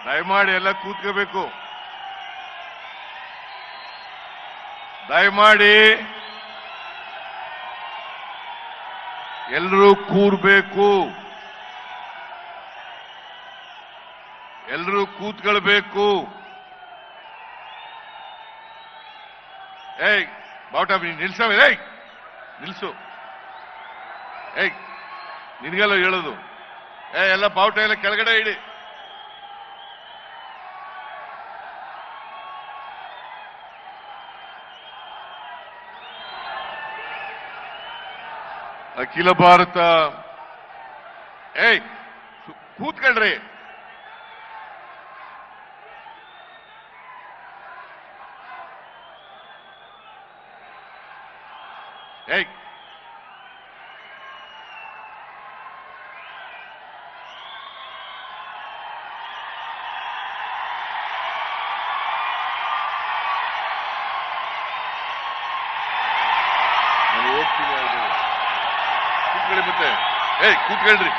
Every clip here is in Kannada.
ದಯಮಾಡಿ ಎಲ್ಲ ಕೂತ್ಕೋಬೇಕು. ದಯಮಾಡಿ ಎಲ್ಲರೂ ಕೂರ್ಬೇಕು. ಎಲ್ಲರೂ ಕೂತ್ಕೊಳ್ಬೇಕು. ಏಯ್ ಬಾವುಟ ನಿಲ್ಸವೆ. ಏಯ್ ನಿಲ್ಸು. ಏಯ್ ನಿನ್ಗೆಲ್ಲ ಹೇಳೋದು. ಎಲ್ಲ ಬಾವುಟ ಎಲ್ಲ ಕೆಳಗಡೆ ಇಡಿ. ಅಖಿಲ ಭಾರತ ಕೂತ್ಕೊಳ್ರಿ. ನಾನು ಹೋಗ್ತೀನಿ. ಕೂತ್ಕೊಳ್ಳಿ ಮತ್ತೆ. ಕೂತ್ಕೊಳ್ರಿ.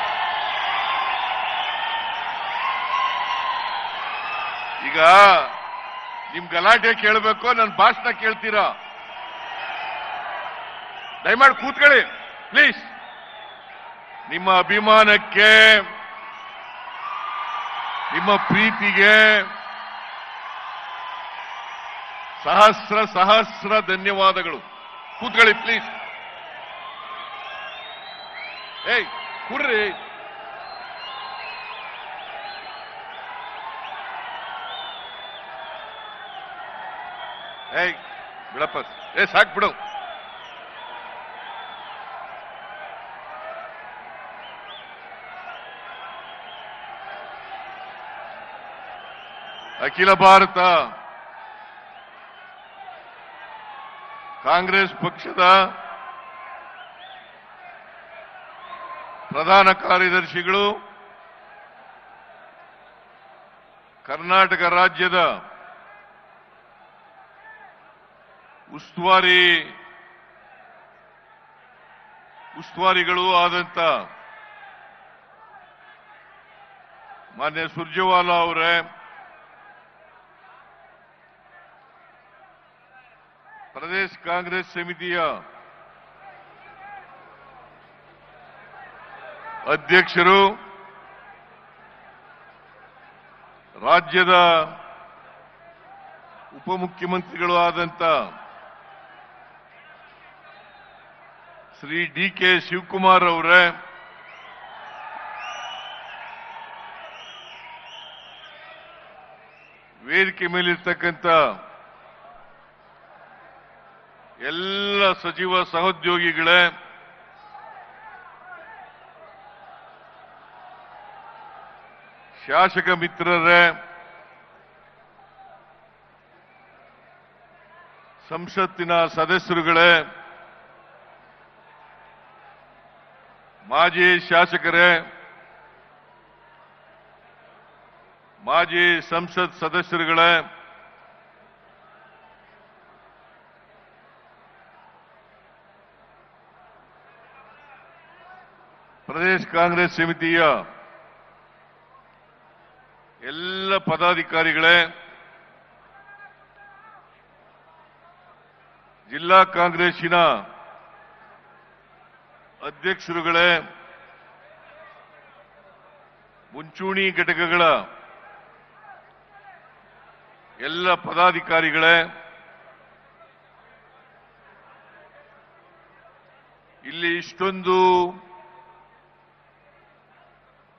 ಈಗ ನಿಮ್ ಗಲಾಟೆ ಕೇಳಬೇಕು, ನನ್ನ ಭಾಷಣ ಕೇಳ್ತೀರಾ? ದಯಮಾಡಿ ಕೂತ್ಕೊಳ್ಳಿ ಪ್ಲೀಸ್. ನಿಮ್ಮ ಅಭಿಮಾನಕ್ಕೆ, ನಿಮ್ಮ ಪ್ರೀತಿಗೆ ಸಹಸ್ರ ಸಹಸ್ರ ಧನ್ಯವಾದಗಳು. ಕೂತ್ಕೊಳ್ಳಿ ಪ್ಲೀಸ್. ಕೂರ್ರಿ. ಬಿಡಪ್ಪ. ಸಾಕ್ ಬಿಡು. ಅಖಿಲ ಭಾರತ ಕಾಂಗ್ರೆಸ್ ಪಕ್ಷದ ಪ್ರಧಾನ ಕಾರ್ಯದರ್ಶಿಗಳು, ಕರ್ನಾಟಕ ರಾಜ್ಯದ ಉಸ್ತುವಾರಿಗಳು ಆದಂತ ಮಾನ್ಯ ಸುರ್ಜೇವಾಲಾ ಅವರೇ, ಪ್ರದೇಶ ಕಾಂಗ್ರೆಸ್ ಸಮಿತಿಯ ಅಧ್ಯಕ್ಷರು, ರಾಜ್ಯದ ಉಪಮುಖ್ಯಮಂತ್ರಿಗಳು ಆದಂತ ಶ್ರೀ ಡಿ.ಕೆ. ಶಿವಕುಮಾರ್ ಅವರೇ, ವೇದಿಕೆ ಮೇಲಿರ್ತಕ್ಕಂಥ ಎಲ್ಲ ಸಚಿವ ಸಹೋದ್ಯೋಗಿಗಳೇ, ಶಾಸಕ ಮಿತ್ರರೇ, ಸಂಸತ್ತಿನ ಸದಸ್ಯರುಗಳೇ, ಮಾಜಿ ಶಾಸಕರೇ, ಮಾಜಿ ಸಂಸತ್ ಸದಸ್ಯರುಗಳೇ, ಪ್ರದೇಶ ಕಾಂಗ್ರೆಸ್ ಸಮಿತಿಯ ಎಲ್ಲ ಪದಾಧಿಕಾರಿಗಳೇ, ಜಿಲ್ಲಾ ಕಾಂಗ್ರೆಸ್ಸಿನ ಅಧ್ಯಕ್ಷರುಗಳೇ, ಮುಂಚೂಣಿ ಘಟಕಗಳ ಎಲ್ಲ ಪದಾಧಿಕಾರಿಗಳೇ, ಇಲ್ಲಿ ಇಷ್ಟೊಂದು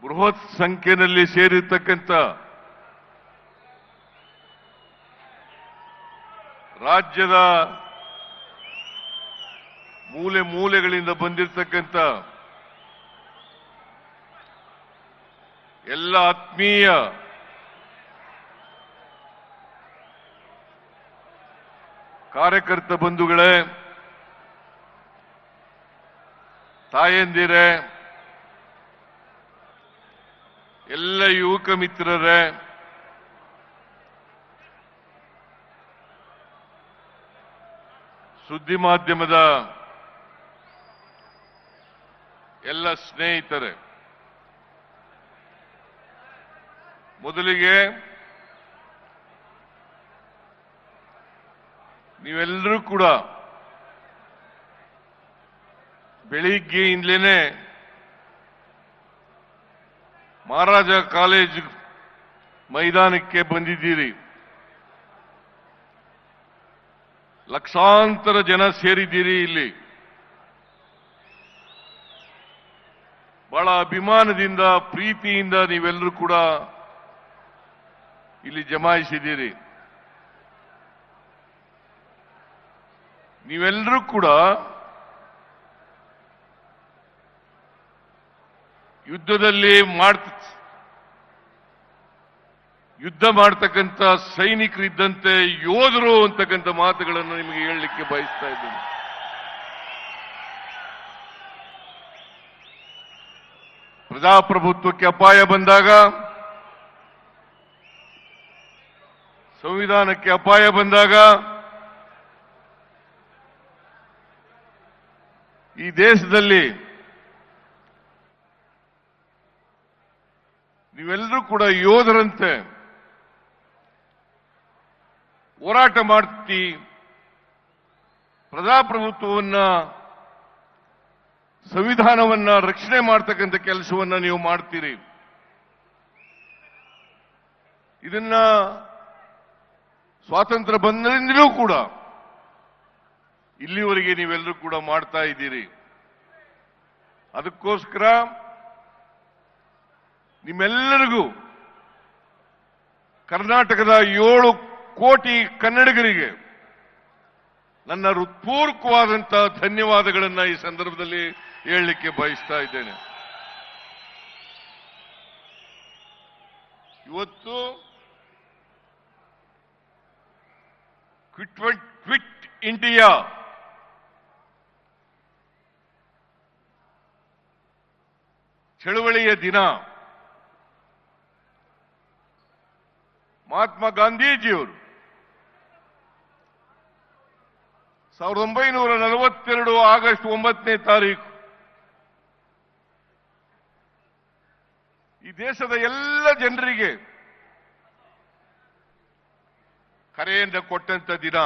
ಬೃಹತ್ ಸಂಖ್ಯೆಯಲ್ಲಿ ಸೇರಿರ್ತಕ್ಕಂಥ ರಾಜ್ಯದ ಮೂಲೆ ಮೂಲೆಗಳಿಂದ ಬಂದಿರತಕ್ಕಂಥ ಎಲ್ಲ ಆತ್ಮೀಯ ಕಾರ್ಯಕರ್ತ ಬಂಧುಗಳೇ, ತಾಯಂದಿರೇ, ಎಲ್ಲ ಯುವಕ ಮಿತ್ರರೇ, ಸುದ್ದಿ ಮಾಧ್ಯಮದ ಎಲ್ಲ ಸ್ನೇಹಿತರೆ, ಮೊದಲಿಗೆ ನೀವೆಲ್ಲರೂ ಕೂಡ ಬೆಳಿಗ್ಗೆಯಿಂದಲೇ ಮಹಾರಾಜ ಕಾಲೇಜ್ ಮೈದಾನಕ್ಕೆ ಬಂದಿದ್ದೀರಿ. ಲಕ್ಷಾಂತರ ಜನ ಸೇರಿದ್ದೀರಿ. ಇಲ್ಲಿ ಬಹಳ ಅಭಿಮಾನದಿಂದ ಪ್ರೀತಿಯಿಂದ ನೀವೆಲ್ಲರೂ ಕೂಡ ಇಲ್ಲಿ ಜಮಾಯಿಸಿದ್ದೀರಿ. ನೀವೆಲ್ಲರೂ ಕೂಡ ಯುದ್ಧದಲ್ಲಿ ಯುದ್ಧ ಮಾಡ್ತಕ್ಕಂಥ ಸೈನಿಕರಿದ್ದಂತೆ ಯೋಧರು ಅಂತಕ್ಕಂಥ ಮಾತುಗಳನ್ನು ನಿಮಗೆ ಹೇಳಲಿಕ್ಕೆ ಬಯಸ್ತಾ ಇದ್ದೇನೆ. ಪ್ರಜಾಪ್ರಭುತ್ವಕ್ಕೆ ಅಪಾಯ ಬಂದಾಗ, ಸಂವಿಧಾನಕ್ಕೆ ಅಪಾಯ ಬಂದಾಗ ಈ ದೇಶದಲ್ಲಿ ನೀವೆಲ್ಲರೂ ಕೂಡ ಯೋಧರಂತೆ ಹೋರಾಟ ಮಾಡ್ತಿ ಪ್ರಜಾಪ್ರಭುತ್ವವನ್ನ, ಸಂವಿಧಾನವನ್ನ ರಕ್ಷಣೆ ಮಾಡ್ತಕ್ಕಂಥ ಕೆಲಸವನ್ನ ನೀವು ಮಾಡ್ತೀರಿ. ಇದನ್ನ ಸ್ವಾತಂತ್ರ್ಯ ಬಂದರಿಂದಲೂ ಕೂಡ ಇಲ್ಲಿವರೆಗೆ ನೀವೆಲ್ಲರೂ ಕೂಡ ಮಾಡ್ತಾ ಇದ್ದೀರಿ. ಅದಕ್ಕೋಸ್ಕರ ನಿಮ್ಮೆಲ್ಲರಿಗೂ ಕರ್ನಾಟಕದ 7 ಕೋಟಿ ಕನ್ನಡಿಗರಿಗೆ ನನ್ನ ಹೃತ್ಪೂರ್ವಕವಾದಂತಹ ಧನ್ಯವಾದಗಳನ್ನು ಈ ಸಂದರ್ಭದಲ್ಲಿ ಹೇಳಲಿಕ್ಕೆ ಬಯಸ್ತಾ ಇದ್ದೇನೆ. ಇವತ್ತು ಕ್ವಿಟ್ ಇಂಡಿಯಾ ಚಳವಳಿಯ ದಿನ. ಮಹಾತ್ಮ ಗಾಂಧೀಜಿಯವರು 1942 ಆಗಸ್ಟ್ 9ನೇ ತಾರೀಕು ಈ ದೇಶದ ಎಲ್ಲ ಜನರಿಗೆ ಕರೆಯನ್ನು ಕೊಟ್ಟಂತ ದಿನ.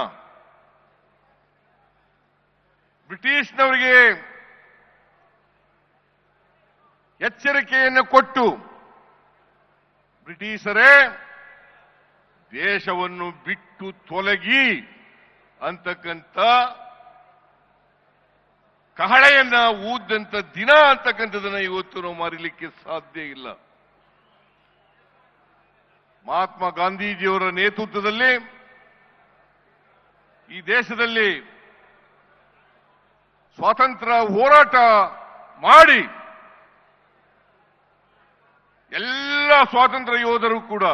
ಬ್ರಿಟಿಷ್ನವರಿಗೆ ಎಚ್ಚರಿಕೆಯನ್ನು ಕೊಟ್ಟು, ಬ್ರಿಟಿಷರೇ ದೇಶವನ್ನು ಬಿಟ್ಟು ತೊಲಗಿ ಅಂತಕ್ಕಂಥ ಕಹಳೆಯನ್ನ ಊದಂತ ದಿನ ಅಂತಕ್ಕಂಥದನ್ನ ಇವತ್ತು ನಾವು ಮರೀಲಿಕ್ಕೆ ಸಾಧ್ಯ ಇಲ್ಲ. ಮಹಾತ್ಮ ಗಾಂಧೀಜಿಯವರ ನೇತೃತ್ವದಲ್ಲಿ ಈ ದೇಶದಲ್ಲಿ ಸ್ವಾತಂತ್ರ್ಯ ಹೋರಾಟ ಮಾಡಿ ಎಲ್ಲ ಸ್ವಾತಂತ್ರ್ಯ ಯೋಧರು ಕೂಡ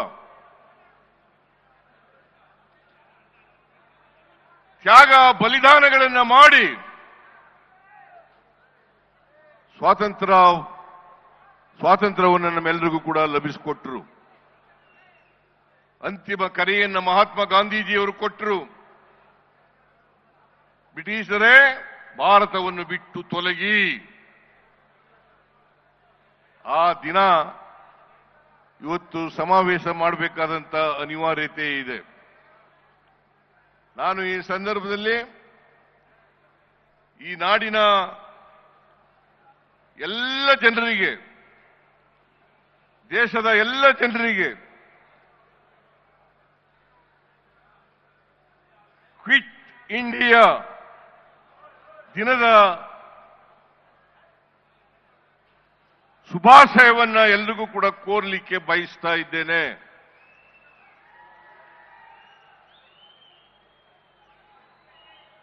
ತ್ಯಾಗ ಬಲಿದಾನಗಳನ್ನು ಮಾಡಿ ಸ್ವಾತಂತ್ರ್ಯವನ್ನು ನಮ್ಮೆಲ್ಲರಿಗೂ ಕೂಡ ಲಭಿಸಿಕೊಟ್ರು. ಅಂತಿಮ ಕರೆಯನ್ನು ಮಹಾತ್ಮ ಗಾಂಧೀಜಿಯವರು ಕೊಟ್ಟರು. ಬ್ರಿಟಿಷರೇ ಭಾರತವನ್ನು ಬಿಟ್ಟು ತೊಲಗಿ. ಆ ದಿನ ಇವತ್ತು ಸಮಾವೇಶ ಮಾಡಬೇಕಾದಂತ ಅನಿವಾರ್ಯತೆ ಇದೆ. ನಾನು ಈ ಸಂದರ್ಭದಲ್ಲಿ ಈ ನಾಡಿನ ಎಲ್ಲ ಜನರಿಗೆ, ದೇಶದ ಎಲ್ಲ ಜನರಿಗೆ ಕ್ವಿಟ್ ಇಂಡಿಯಾ ದಿನದ ಶುಭಾಶಯವನ್ನ ಎಲ್ರಿಗೂ ಕೂಡ ಕೋರ್ಲಿಕ್ಕೆ ಬಯಸ್ತಾ ಇದ್ದೇನೆ.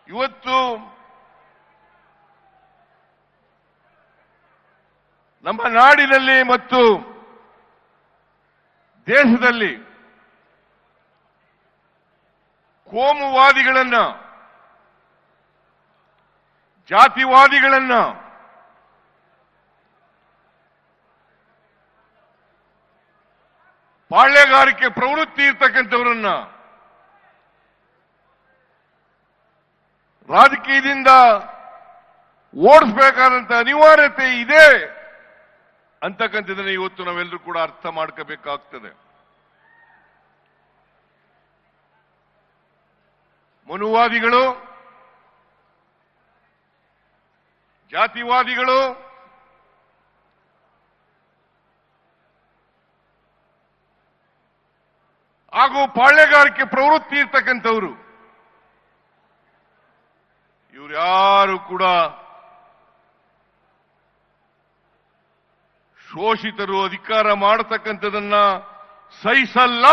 ಇವತ್ತು ನಮ್ಮ ನಾಡಿನಲ್ಲಿ ಮತ್ತು ದೇಶದಲ್ಲಿ ಕೋಮುವಾದಿಗಳನ್ನ, ಜಾತಿವಾದಿಗಳನ್ನ, ಪಾಳ್ಯಗಾರಿಕೆ ಪ್ರವೃತ್ತಿ ಇರ್ತಕ್ಕಂಥವರನ್ನ ರಾಜಕೀಯದಿಂದ ಓಡಿಸಬೇಕಾದಂತ ಅನಿವಾರ್ಯತೆ ಇದೆ ಅಂತಕ್ಕಂಥದ್ದನ್ನ ಇವತ್ತು ನಾವೆಲ್ಲರೂ ಕೂಡ ಅರ್ಥ ಮಾಡ್ಕೋಬೇಕಾಗ್ತದೆ. ಮನುವಾದಿಗಳು, ಜಾತಿವಾದಿಗಳು, ಹಾಗೂ ಪಾಳ್ಯಗಾರಿಕೆ ಪ್ರವೃತ್ತಿ ಇರ್ತಕ್ಕಂಥವ್ರು ಇವ್ರು ಯಾರು ಕೂಡ ಶೋಷಿತರು ಅಧಿಕಾರ ಮಾಡತಕ್ಕಂಥದನ್ನ ಸಹಿಸಲ್ಲ.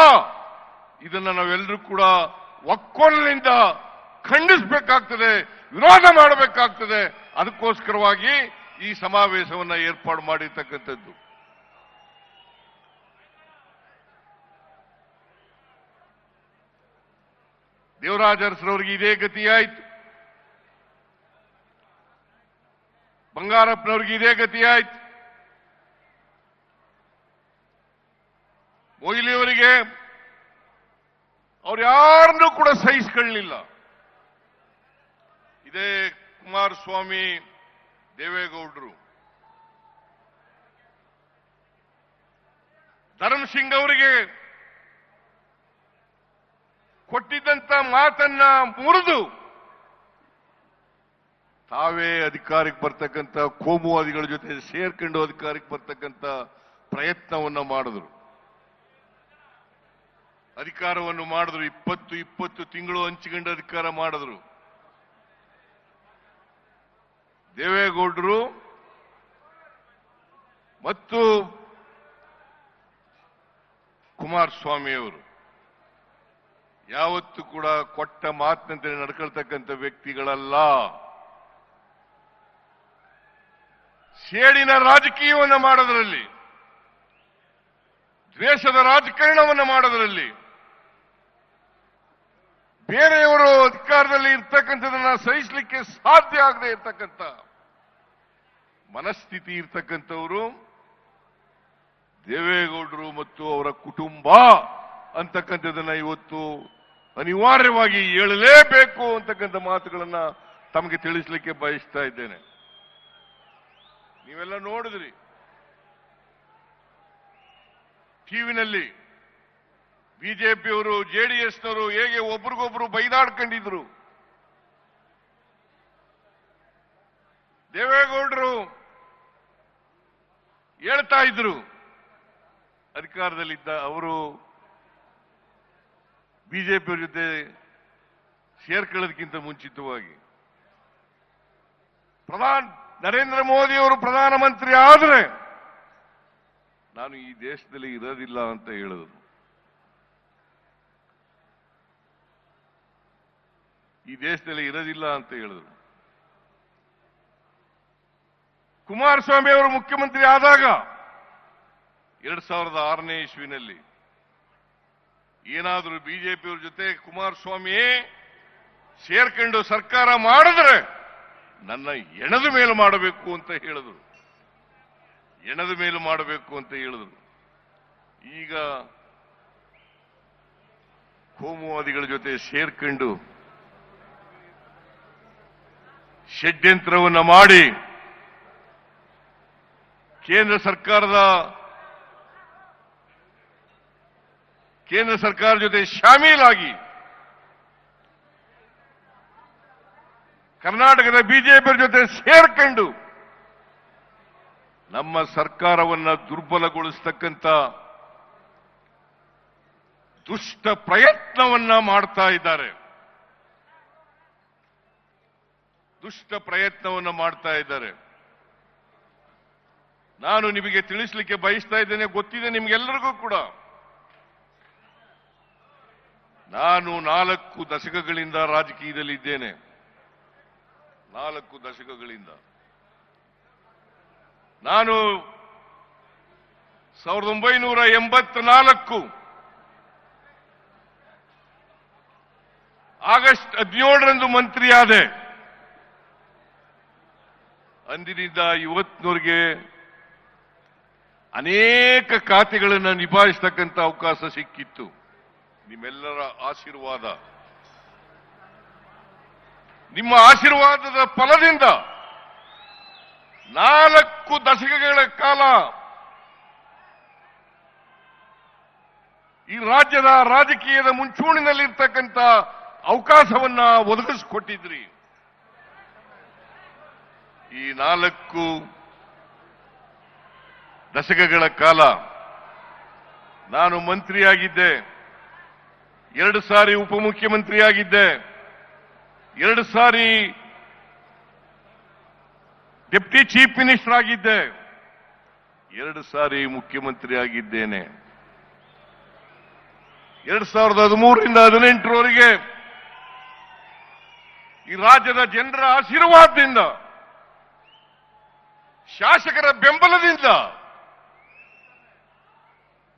ಇದನ್ನ ನಾವೆಲ್ಲರೂ ಕೂಡ ಒಕ್ಕೊಲಿನಿಂದ ಖಂಡಿಸಬೇಕಾಗ್ತದೆ, ವಿರೋಧ ಮಾಡಬೇಕಾಗ್ತದೆ. ಅದಕ್ಕೋಸ್ಕರವಾಗಿ ಈ ಸಮಾವೇಶವನ್ನ ಏರ್ಪಾಡು ಮಾಡಿರ್ತಕ್ಕಂಥದ್ದು. ದೇವರಾಜ ಅರಸರವರಿಗೆ ಇದೇ ಗತಿಯಾಯಿತು, ಬಂಗಾರಪ್ಪನವ್ರಿಗೆ ಇದೇ ಗತಿಯಾಯಿತು, ಮೊಯ್ಲಿಯವರಿಗೆ ಅವ್ರು ಯಾರನ್ನೂ ಕೂಡ ಸಹಿಸಿಕೊಳ್ಳಲಿಲ್ಲ. ಇದೇ ಕುಮಾರಸ್ವಾಮಿ, ದೇವೇಗೌಡರು, ಧರ್ಮಸಿಂಗ್ ಅವರಿಗೆ ಕೊಟ್ಟಿದ್ದಂತ ಮಾತನ್ನ ಮುರಿದು ತಾವೇ ಅಧಿಕಾರಕ್ಕೆ ಬರ್ತಕ್ಕಂಥ ಕೋಮುವಾದಿಗಳ ಜೊತೆ ಸೇರ್ಕೊಂಡು ಅಧಿಕಾರಕ್ಕೆ ಬರ್ತಕ್ಕಂಥ ಪ್ರಯತ್ನವನ್ನ ಮಾಡಿದ್ರು, ಅಧಿಕಾರವನ್ನು ಮಾಡಿದ್ರು. 20 ತಿಂಗಳು ಹಂಚಿಕೊಂಡು ಅಧಿಕಾರ ಮಾಡಿದ್ರು. ದೇವೇಗೌಡರು ಮತ್ತು ಕುಮಾರಸ್ವಾಮಿ ಅವರು ಯಾವತ್ತೂ ಕೂಡ ಕೊಟ್ಟ ಮಾತಿನಂತೆ ನಡ್ಕೊಳ್ತಕ್ಕಂಥ ವ್ಯಕ್ತಿಗಳಲ್ಲ. ಸೇಡಿನ ರಾಜಕೀಯವನ್ನು ಮಾಡೋದರಲ್ಲಿ, ದ್ವೇಷದ ರಾಜಕಾರಣವನ್ನು ಮಾಡೋದರಲ್ಲಿ, ಬೇರೆಯವರು ಅಧಿಕಾರದಲ್ಲಿ ಇರ್ತಕ್ಕಂಥದನ್ನ ಸಹಿಸಲಿಕ್ಕೆ ಸಾಧ್ಯ ಆಗದೆ ಇರ್ತಕ್ಕಂಥ ಮನಸ್ಥಿತಿ ಇರ್ತಕ್ಕಂಥವರು ದೇವೇಗೌಡರು ಮತ್ತು ಅವರ ಕುಟುಂಬ ಅಂತಕ್ಕಂಥದನ್ನ ಇವತ್ತು ಅನಿವಾರ್ಯವಾಗಿ ಹೇಳಲೇಬೇಕು ಅಂತಕ್ಕಂಥ ಮಾತುಗಳನ್ನ ತಮಗೆ ತಿಳಿಸಲಿಕ್ಕೆ ಬಯಸ್ತಾ ಇದ್ದೇನೆ. ನೀವೆಲ್ಲ ನೋಡಿದ್ರಿ ಟಿವಿನಲ್ಲಿ ಬಿಜೆಪಿಯವರು ಜೆಡಿಎಸ್ನವರು ಹೇಗೆ ಒಬ್ರಿಗೊಬ್ರು ಬೈದಾಡ್ಕೊಂಡಿದ್ರು. ದೇವೇಗೌಡರು ಹೇಳ್ತಾ ಇದ್ರು, ಅಧಿಕಾರದಲ್ಲಿದ್ದ ಅವರು ಬಿಜೆಪಿಯವರ ಜೊತೆ ಸೇರ್ಕೊಳ್ಳೋದಕ್ಕಿಂತ ಮುಂಚಿತವಾಗಿ ನರೇಂದ್ರ ಮೋದಿ ಅವರು ಪ್ರಧಾನಮಂತ್ರಿ ಆದರೆ ನಾನು ಈ ದೇಶದಲ್ಲಿ ಇರೋದಿಲ್ಲ ಅಂತ ಹೇಳಿದ್ರು. ಈ ದೇಶದಲ್ಲಿ ಇರೋದಿಲ್ಲ ಅಂತ ಹೇಳಿದ್ರು. ಕುಮಾರಸ್ವಾಮಿ ಅವರು ಮುಖ್ಯಮಂತ್ರಿ ಆದಾಗ 2006ನೇ ಇಸ್ವಿನಲ್ಲಿ ಏನಾದರೂ ಬಿಜೆಪಿಯವ್ರ ಜೊತೆ ಕುಮಾರಸ್ವಾಮಿ ಸೇರ್ಕೊಂಡು ಸರ್ಕಾರ ಮಾಡಿದ್ರೆ ನನ್ನ ಎಣದ ಮೇಲೆ ಮಾಡಬೇಕು ಅಂತ ಹೇಳಿದ್ರು. ಎಣದ ಮೇಲೆ ಮಾಡಬೇಕು ಅಂತ ಹೇಳಿದ್ರು. ಈಗ ಕೋಮುವಾದಿಗಳ ಜೊತೆ ಸೇರ್ಕೊಂಡು ಷಡ್ಯಂತ್ರವನ್ನು ಮಾಡಿ ಕೇಂದ್ರ ಸರ್ಕಾರ ಜೊತೆ ಶಾಮೀಲಾಗಿ ಕರ್ನಾಟಕದ ಬಿಜೆಪಿ ಜೊತೆ ಸೇರ್ಕೊಂಡು ನಮ್ಮ ಸರ್ಕಾರವನ್ನ ದುರ್ಬಲಗೊಳಿಸತಕ್ಕಂಥ ದುಷ್ಟ ಪ್ರಯತ್ನವನ್ನ ಮಾಡ್ತಾ ಇದ್ದಾರೆ. ನಾನು ನಿಮಗೆ ತಿಳಿಸಲಿಕ್ಕೆ ಬಯಸ್ತಾ ಇದ್ದೇನೆ, ಗೊತ್ತಿದೆ ನಿಮ್ಗೆಲ್ಲರಿಗೂ ಕೂಡ. ನಾನು 4 ದಶಕಗಳಿಂದ ರಾಜಕೀಯದಲ್ಲಿದ್ದೇನೆ. 4 ದಶಕಗಳಿಂದ ನಾನು 1984 ಆಗಸ್ಟ್ 17ರಂದು ಮಂತ್ರಿಯಾದೆ. ಅಂದಿನಿಂದ ಇವತ್ತಿನವರೆಗೆ ಅನೇಕ ಖಾತೆಗಳನ್ನು ನಿಭಾಯಿಸತಕ್ಕಂಥ ಅವಕಾಶ ಸಿಕ್ಕಿತ್ತು. ನಿಮ್ಮೆಲ್ಲರ ಆಶೀರ್ವಾದ, ನಿಮ್ಮ ಆಶೀರ್ವಾದದ ಫಲದಿಂದ 4 ದಶಕಗಳ ಕಾಲ ಈ ರಾಜ್ಯದ ರಾಜಕೀಯದ ಮುಂಚೂಣಿನಲ್ಲಿರ್ತಕ್ಕಂಥ ಅವಕಾಶವನ್ನ ಒದಗಿಸಿಕೊಟ್ಟಿದ್ರಿ. ಈ 4 ದಶಕಗಳ ಕಾಲ ನಾನು ಮಂತ್ರಿಯಾಗಿದ್ದೆ, 2 ಸಾರಿ ಉಪಮುಖ್ಯಮಂತ್ರಿಯಾಗಿದ್ದೆ, 2 ಸಾರಿ ಡೆಪ್ಟಿ ಚೀಫ್ ಮಿನಿಸ್ಟರ್ ಆಗಿದ್ದೆ, 2 ಸಾರಿ ಮುಖ್ಯಮಂತ್ರಿ ಆಗಿದ್ದೇನೆ. 2013ರಿಂದ 2018ರವರೆಗೆ ಈ ರಾಜ್ಯದ ಜನರ ಆಶೀರ್ವಾದದಿಂದ, ಶಾಸಕರ ಬೆಂಬಲದಿಂದ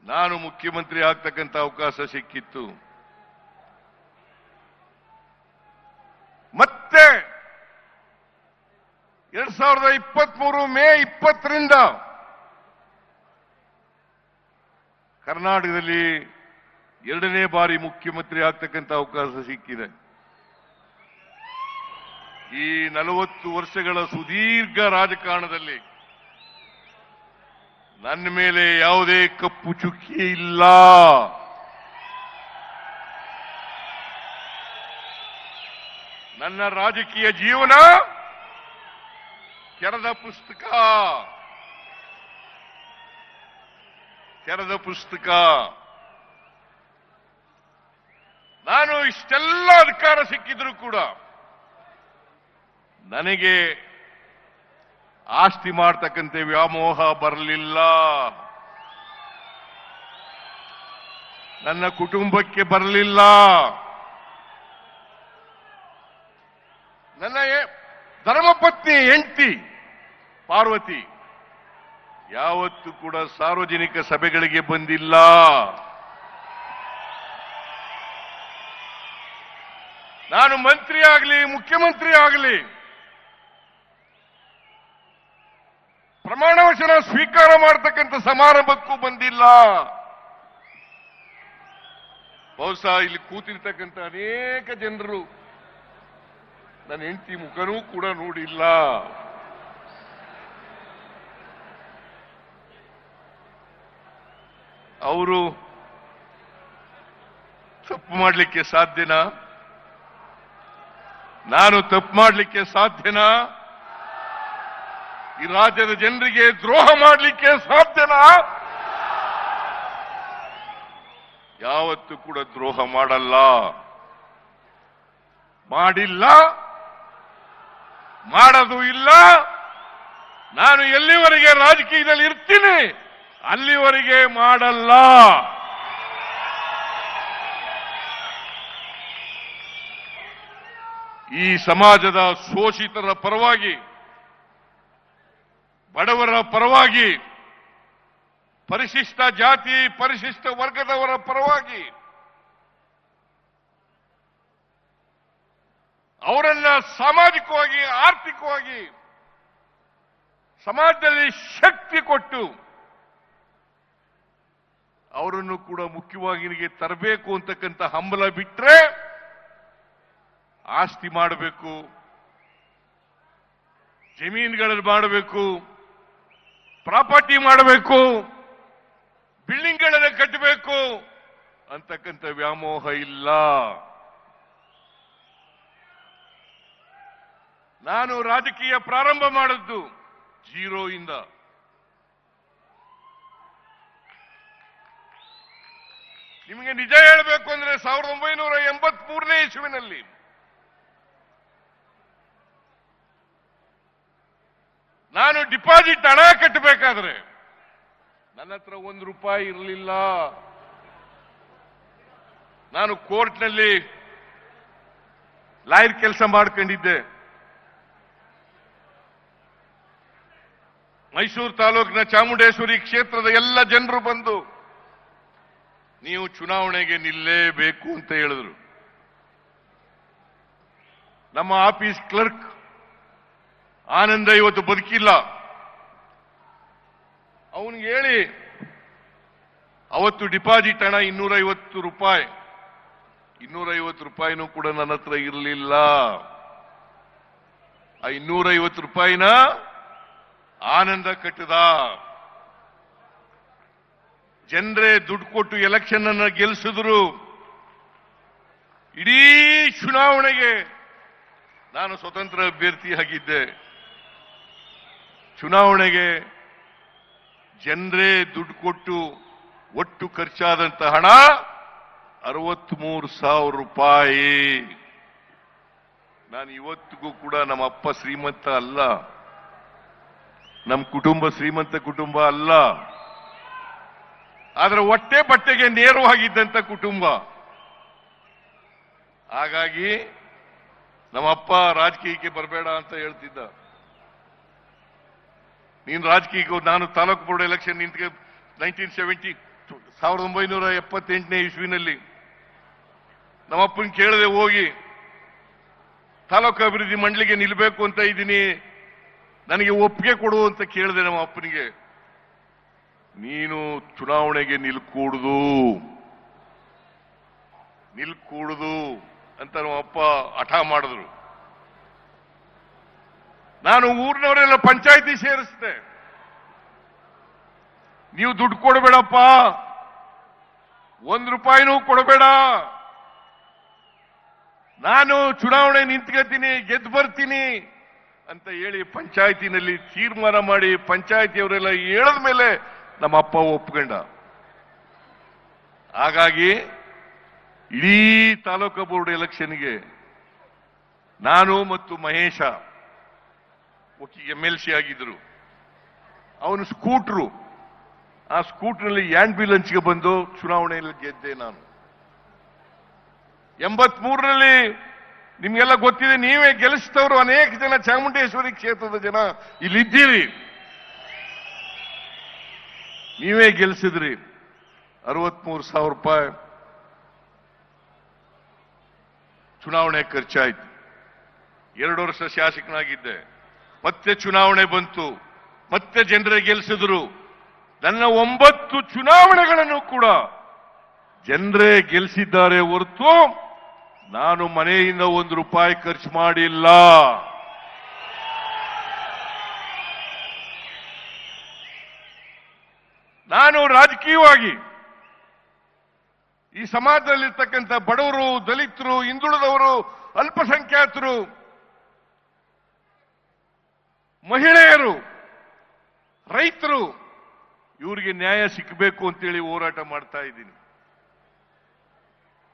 ನಾನು ಮುಖ್ಯಮಂತ್ರಿ ಆಗ್ತಕ್ಕಂಥ ಅವಕಾಶ ಸಿಕ್ಕಿತ್ತು. ಮತ್ತೆ 2023 ಮೇ 20ರಿಂದ ಕರ್ನಾಟಕದಲ್ಲಿ 2ನೇ ಬಾರಿ ಮುಖ್ಯಮಂತ್ರಿ ಆಗ್ತಕ್ಕಂಥ ಅವಕಾಶ ಸಿಕ್ಕಿದೆ. ಈ 40 ವರ್ಷಗಳ ಸುದೀರ್ಘ ರಾಜಕಾರಣದಲ್ಲಿ ನನ್ನ ಮೇಲೆ ಯಾವುದೇ ಕಪ್ಪು ಚುಕ್ಕಿ ಇಲ್ಲ. ನನ್ನ ರಾಜಕೀಯ ಜೀವನ ತೆರೆದ ಪುಸ್ತಕ. ನಾನು ಇಷ್ಟೆಲ್ಲ ಅಧಿಕಾರ ಸಿಕ್ಕಿದ್ರು ಕೂಡ ನನಗೆ ಆಸ್ತಿ ಮಾಡ್ತಕ್ಕಂಥ ವ್ಯಾಮೋಹ ಬರಲಿಲ್ಲ, ನನ್ನ ಕುಟುಂಬಕ್ಕೆ ಬರಲಿಲ್ಲ. ನನ್ನ ಧರ್ಮಪತ್ನಿ ಹೆಂಡತಿ ಪಾರ್ವತಿ ಯಾವತ್ತೂ ಕೂಡ ಸಾರ್ವಜನಿಕ ಸಭೆಗಳಿಗೆ ಬಂದಿಲ್ಲ. ನಾನು ಮಂತ್ರಿ ಆಗಲಿ ಮುಖ್ಯಮಂತ್ರಿ ಆಗಲಿ ಪ್ರಮಾಣ ವಚನ ಸ್ವೀಕಾರ ಮಾಡತಕ್ಕಂಥ ಸಮಾರಂಭಕ್ಕೂ ಬಂದಿಲ್ಲ. ಬಹುಶಃ ಇಲ್ಲಿ ಕೂತಿರ್ತಕ್ಕಂಥ ಅನೇಕ ಜನರು ನನ್ನ ಹೆಂಡತಿ ಮುಖನೂ ಕೂಡ ನೋಡಿಲ್ಲ. ಅವರು ತಪ್ಪು ಮಾಡಲಿಕ್ಕೆ ಸಾಧ್ಯನಾ? ನಾನು ತಪ್ಪು ಮಾಡಲಿಕ್ಕೆ ಸಾಧ್ಯನಾ? ಈ ರಾಜ್ಯದ ಜನರಿಗೆ ದ್ರೋಹ ಮಾಡಲಿಕ್ಕೆ ಸಾಧ್ಯನಾ? ಯಾವತ್ತೂ ಕೂಡ ದ್ರೋಹ ಮಾಡಲ್ಲ, ಮಾಡಿಲ್ಲ, ಮಾಡೋದು ಇಲ್ಲ. ನಾನು ಎಲ್ಲಿವರೆಗೆ ರಾಜಕೀಯದಲ್ಲಿ ಇರ್ತೀನಿ ಅಲ್ಲಿವರೆಗೆ ಮಾಡಲ್ಲ. ಈ ಸಮಾಜದ ಶೋಷಿತರ ಪರವಾಗಿ, ಬಡವರ ಪರವಾಗಿ, ಪರಿಶಿಷ್ಟ ಜಾತಿ ಪರಿಶಿಷ್ಟ ವರ್ಗದವರ ಪರವಾಗಿ ಅವರನ್ನ ಸಾಮಾಜಿಕವಾಗಿ ಆರ್ಥಿಕವಾಗಿ ಸಮಾಜದಲ್ಲಿ ಶಕ್ತಿ ಕೊಟ್ಟು ಅವರನ್ನು ಕೂಡ ಮುಖ್ಯವಾಹಿನಿಗೆ ತರಬೇಕು ಅಂತಕ್ಕಂಥ ಹಂಬಲ ಬಿಟ್ರೆ ಆಸ್ತಿ ಮಾಡಬೇಕು, ಜಮೀನುಗಳನ್ನು ಮಾಡಬೇಕು, ಪ್ರಾಪರ್ಟಿ ಮಾಡಬೇಕು, ಬಿಲ್ಡಿಂಗ್ಗಳನ್ನು ಕಟ್ಟಬೇಕು ಅಂತಕ್ಕಂಥ ವ್ಯಾಮೋಹ ಇಲ್ಲ. ನಾನು ರಾಜಕೀಯ ಪ್ರಾರಂಭ ಮಾಡಿದ್ದು 0 ಇಂದ. ನಿಮಗೆ ನಿಜ ಹೇಳಬೇಕು ಅಂದ್ರೆ 1983ನೇ ಇಸ್ವಿನಲ್ಲಿ ನಾನು ಡಿಪಾಸಿಟ್ ಹಣ ಕಟ್ಟಬೇಕಾದ್ರೆ ನನ್ನ ಹತ್ರ ₹1 ಇರಲಿಲ್ಲ. ನಾನು ಕೋರ್ಟ್ನಲ್ಲಿ ಲಾಯರ್ ಕೆಲಸ ಮಾಡ್ಕೊಂಡಿದ್ದೆ. ಮೈಸೂರು ತಾಲೂಕಿನ ಚಾಮುಂಡೇಶ್ವರಿ ಕ್ಷೇತ್ರದ ಎಲ್ಲ ಜನರು ಬಂದು ನೀವು ಚುನಾವಣೆಗೆ ನಿಲ್ಲೇಬೇಕು ಅಂತ ಹೇಳಿದ್ರು. ನಮ್ಮ ಆಫೀಸ್ ಕ್ಲರ್ಕ್ ಆನಂದ ಇವತ್ತು ಬದುಕಿಲ್ಲ. ಅವನಿಗೆ ಹೇಳಿ ಅವತ್ತು ಡಿಪಾಸಿಟ್ ಹಣ ₹250. ₹250 ಕೂಡ ನನ್ನ ಹತ್ರ ಇರಲಿಲ್ಲ. ಆ ₹250 ಆನಂದ ಕಟ್ಟದ. ಜನರೇ ದುಡ್ಡು ಕೊಟ್ಟು ಎಲೆಕ್ಷನ್ ಅನ್ನ ಗೆಲ್ಲಿಸಿದ್ರು. ಇಡೀ ಚುನಾವಣೆಗೆ ನಾನು ಸ್ವತಂತ್ರ ಅಭ್ಯರ್ಥಿಯಾಗಿದ್ದೆ. ಚುನಾವಣೆಗೆ ಜನರೇ ದುಡ್ಡು ಕೊಟ್ಟು ಒಟ್ಟು ಖರ್ಚಾದಂತ ಹಣ 63,000 ರೂಪಾಯಿ. ನಾನು ಇವತ್ತಿಗೂ ಕೂಡ ನಮ್ಮ ಅಪ್ಪ ಶ್ರೀಮಂತ ಅಲ್ಲ, ನಮ್ಮ ಕುಟುಂಬ ಶ್ರೀಮಂತ ಕುಟುಂಬ ಅಲ್ಲ, ಆದ್ರೆ ಹೊಟ್ಟೆ ಬಟ್ಟೆಗೆ ನೇರವಾಗಿದ್ದಂತ ಕುಟುಂಬ. ಹಾಗಾಗಿ ನಮ್ಮಪ್ಪ ರಾಜಕೀಯಕ್ಕೆ ಬರಬೇಡ ಅಂತ ಹೇಳ್ತಿದ್ದ. ನೀನು ರಾಜಕೀಯಕ್ಕೆ, ನಾನು ತಾಲೂಕು ಬೋರ್ಡ್ ಎಲೆಕ್ಷನ್ ನಿಂತ 1978ನೇ ಇಸ್ವಿನಲ್ಲಿ ನಮ್ಮಪ್ಪನ ಕೇಳದೆ ಹೋಗಿ ತಾಲೂಕು ಅಭಿವೃದ್ಧಿ ಮಂಡಳಿಗೆ ನಿಲ್ಬೇಕು ಅಂತ ಇದ್ದೀನಿ, ನನಗೆ ಒಪ್ಪಿಗೆ ಕೊಡು ಅಂತ ಕೇಳಿದೆ ನಮ್ಮ ಅಪ್ಪನಿಗೆ. ನೀನು ಚುನಾವಣೆಗೆ ನಿಲ್ಕೂಡುದು ಅಂತ ನಮ್ಮ ಅಪ್ಪ ಹಠ ಮಾಡಿದ್ರು. ನಾನು ಊರಿನವರೆಲ್ಲ ಪಂಚಾಯಿತಿ ಸೇರಿಸಿದೆ. ನೀವು ದುಡ್ಡು ಕೊಡಬೇಡಪ್ಪ, 1 ರೂಪಾಯಿನೂ ಕೊಡಬೇಡ, ನಾನು ಚುನಾವಣೆ ನಿಂತ್ಕೋತೀನಿ, ಗೆದ್ದು ಬರ್ತೀನಿ ಅಂತ ಹೇಳಿ ಪಂಚಾಯತಿನಲ್ಲಿ ತೀರ್ಮಾನ ಮಾಡಿ ಪಂಚಾಯತಿಯವರೆಲ್ಲ ಹೇಳಿದ ಮೇಲೆ ನಮ್ಮ ಅಪ್ಪ ಒಪ್ಕೊಂಡ. ಹಾಗಾಗಿ ಇಡೀ ತಾಲೂಕು ಬೋರ್ಡ್ ಎಲೆಕ್ಷನ್ಗೆ ನಾನು ಮತ್ತು ಮಹೇಶ MLC ಆಗಿದ್ರು. ಅವನು ಸ್ಕೂಟ್ರು, ಆ ಸ್ಕೂಟ್ರಲ್ಲಿ ಆಂಬ್ಯುಲೆನ್ಸ್ಗೆ ಬಂದು ಚುನಾವಣೆಯಲ್ಲಿ ಗೆದ್ದೆ ನಾನು. 83ರಲ್ಲಿ ನಿಮ್ಗೆಲ್ಲ ಗೊತ್ತಿದೆ, ನೀವೇ ಗೆಲ್ಲಿಸಿದವರು ಅನೇಕ ಜನ ಚಾಮುಂಡೇಶ್ವರಿ ಕ್ಷೇತ್ರದ ಜನ ಇಲ್ಲಿದ್ದೀರಿ, ನೀವೇ ಗೆಲ್ಲಿಸಿದ್ರಿ. 63,000 ರೂಪಾಯಿ ಚುನಾವಣೆ ಖರ್ಚಾಯ್ತು. 2 ವರ್ಷ ಶಾಸಕನಾಗಿದ್ದೆ, ಮತ್ತೆ ಚುನಾವಣೆ ಬಂತು, ಮತ್ತೆ ಜನರೇ ಗೆಲ್ಲಿಸಿದ್ರು. ನನ್ನ 9 ಚುನಾವಣೆಗಳನ್ನು ಕೂಡ ಜನರೇ ಗೆಲ್ಲಿಸಿದ್ದಾರೆ ಹೊರತು ನಾನು ಮನೆಯಿಂದ 1 ರೂಪಾಯಿ ಖರ್ಚು ಮಾಡಿಲ್ಲ. ನಾನು ರಾಜಕೀಯವಾಗಿ ಈ ಸಮಾಜದಲ್ಲಿರ್ತಕ್ಕಂಥ ಬಡವರು, ದಲಿತರು, ಹಿಂದುಳಿದವರು, ಅಲ್ಪಸಂಖ್ಯಾತರು, ಮಹಿಳೆಯರು, ರೈತರು, ಇವರಿಗೆ ನ್ಯಾಯ ಸಿಕ್ಕಬೇಕು ಅಂತೇಳಿ ಹೋರಾಟ ಮಾಡ್ತಾ ಇದ್ದೀನಿ.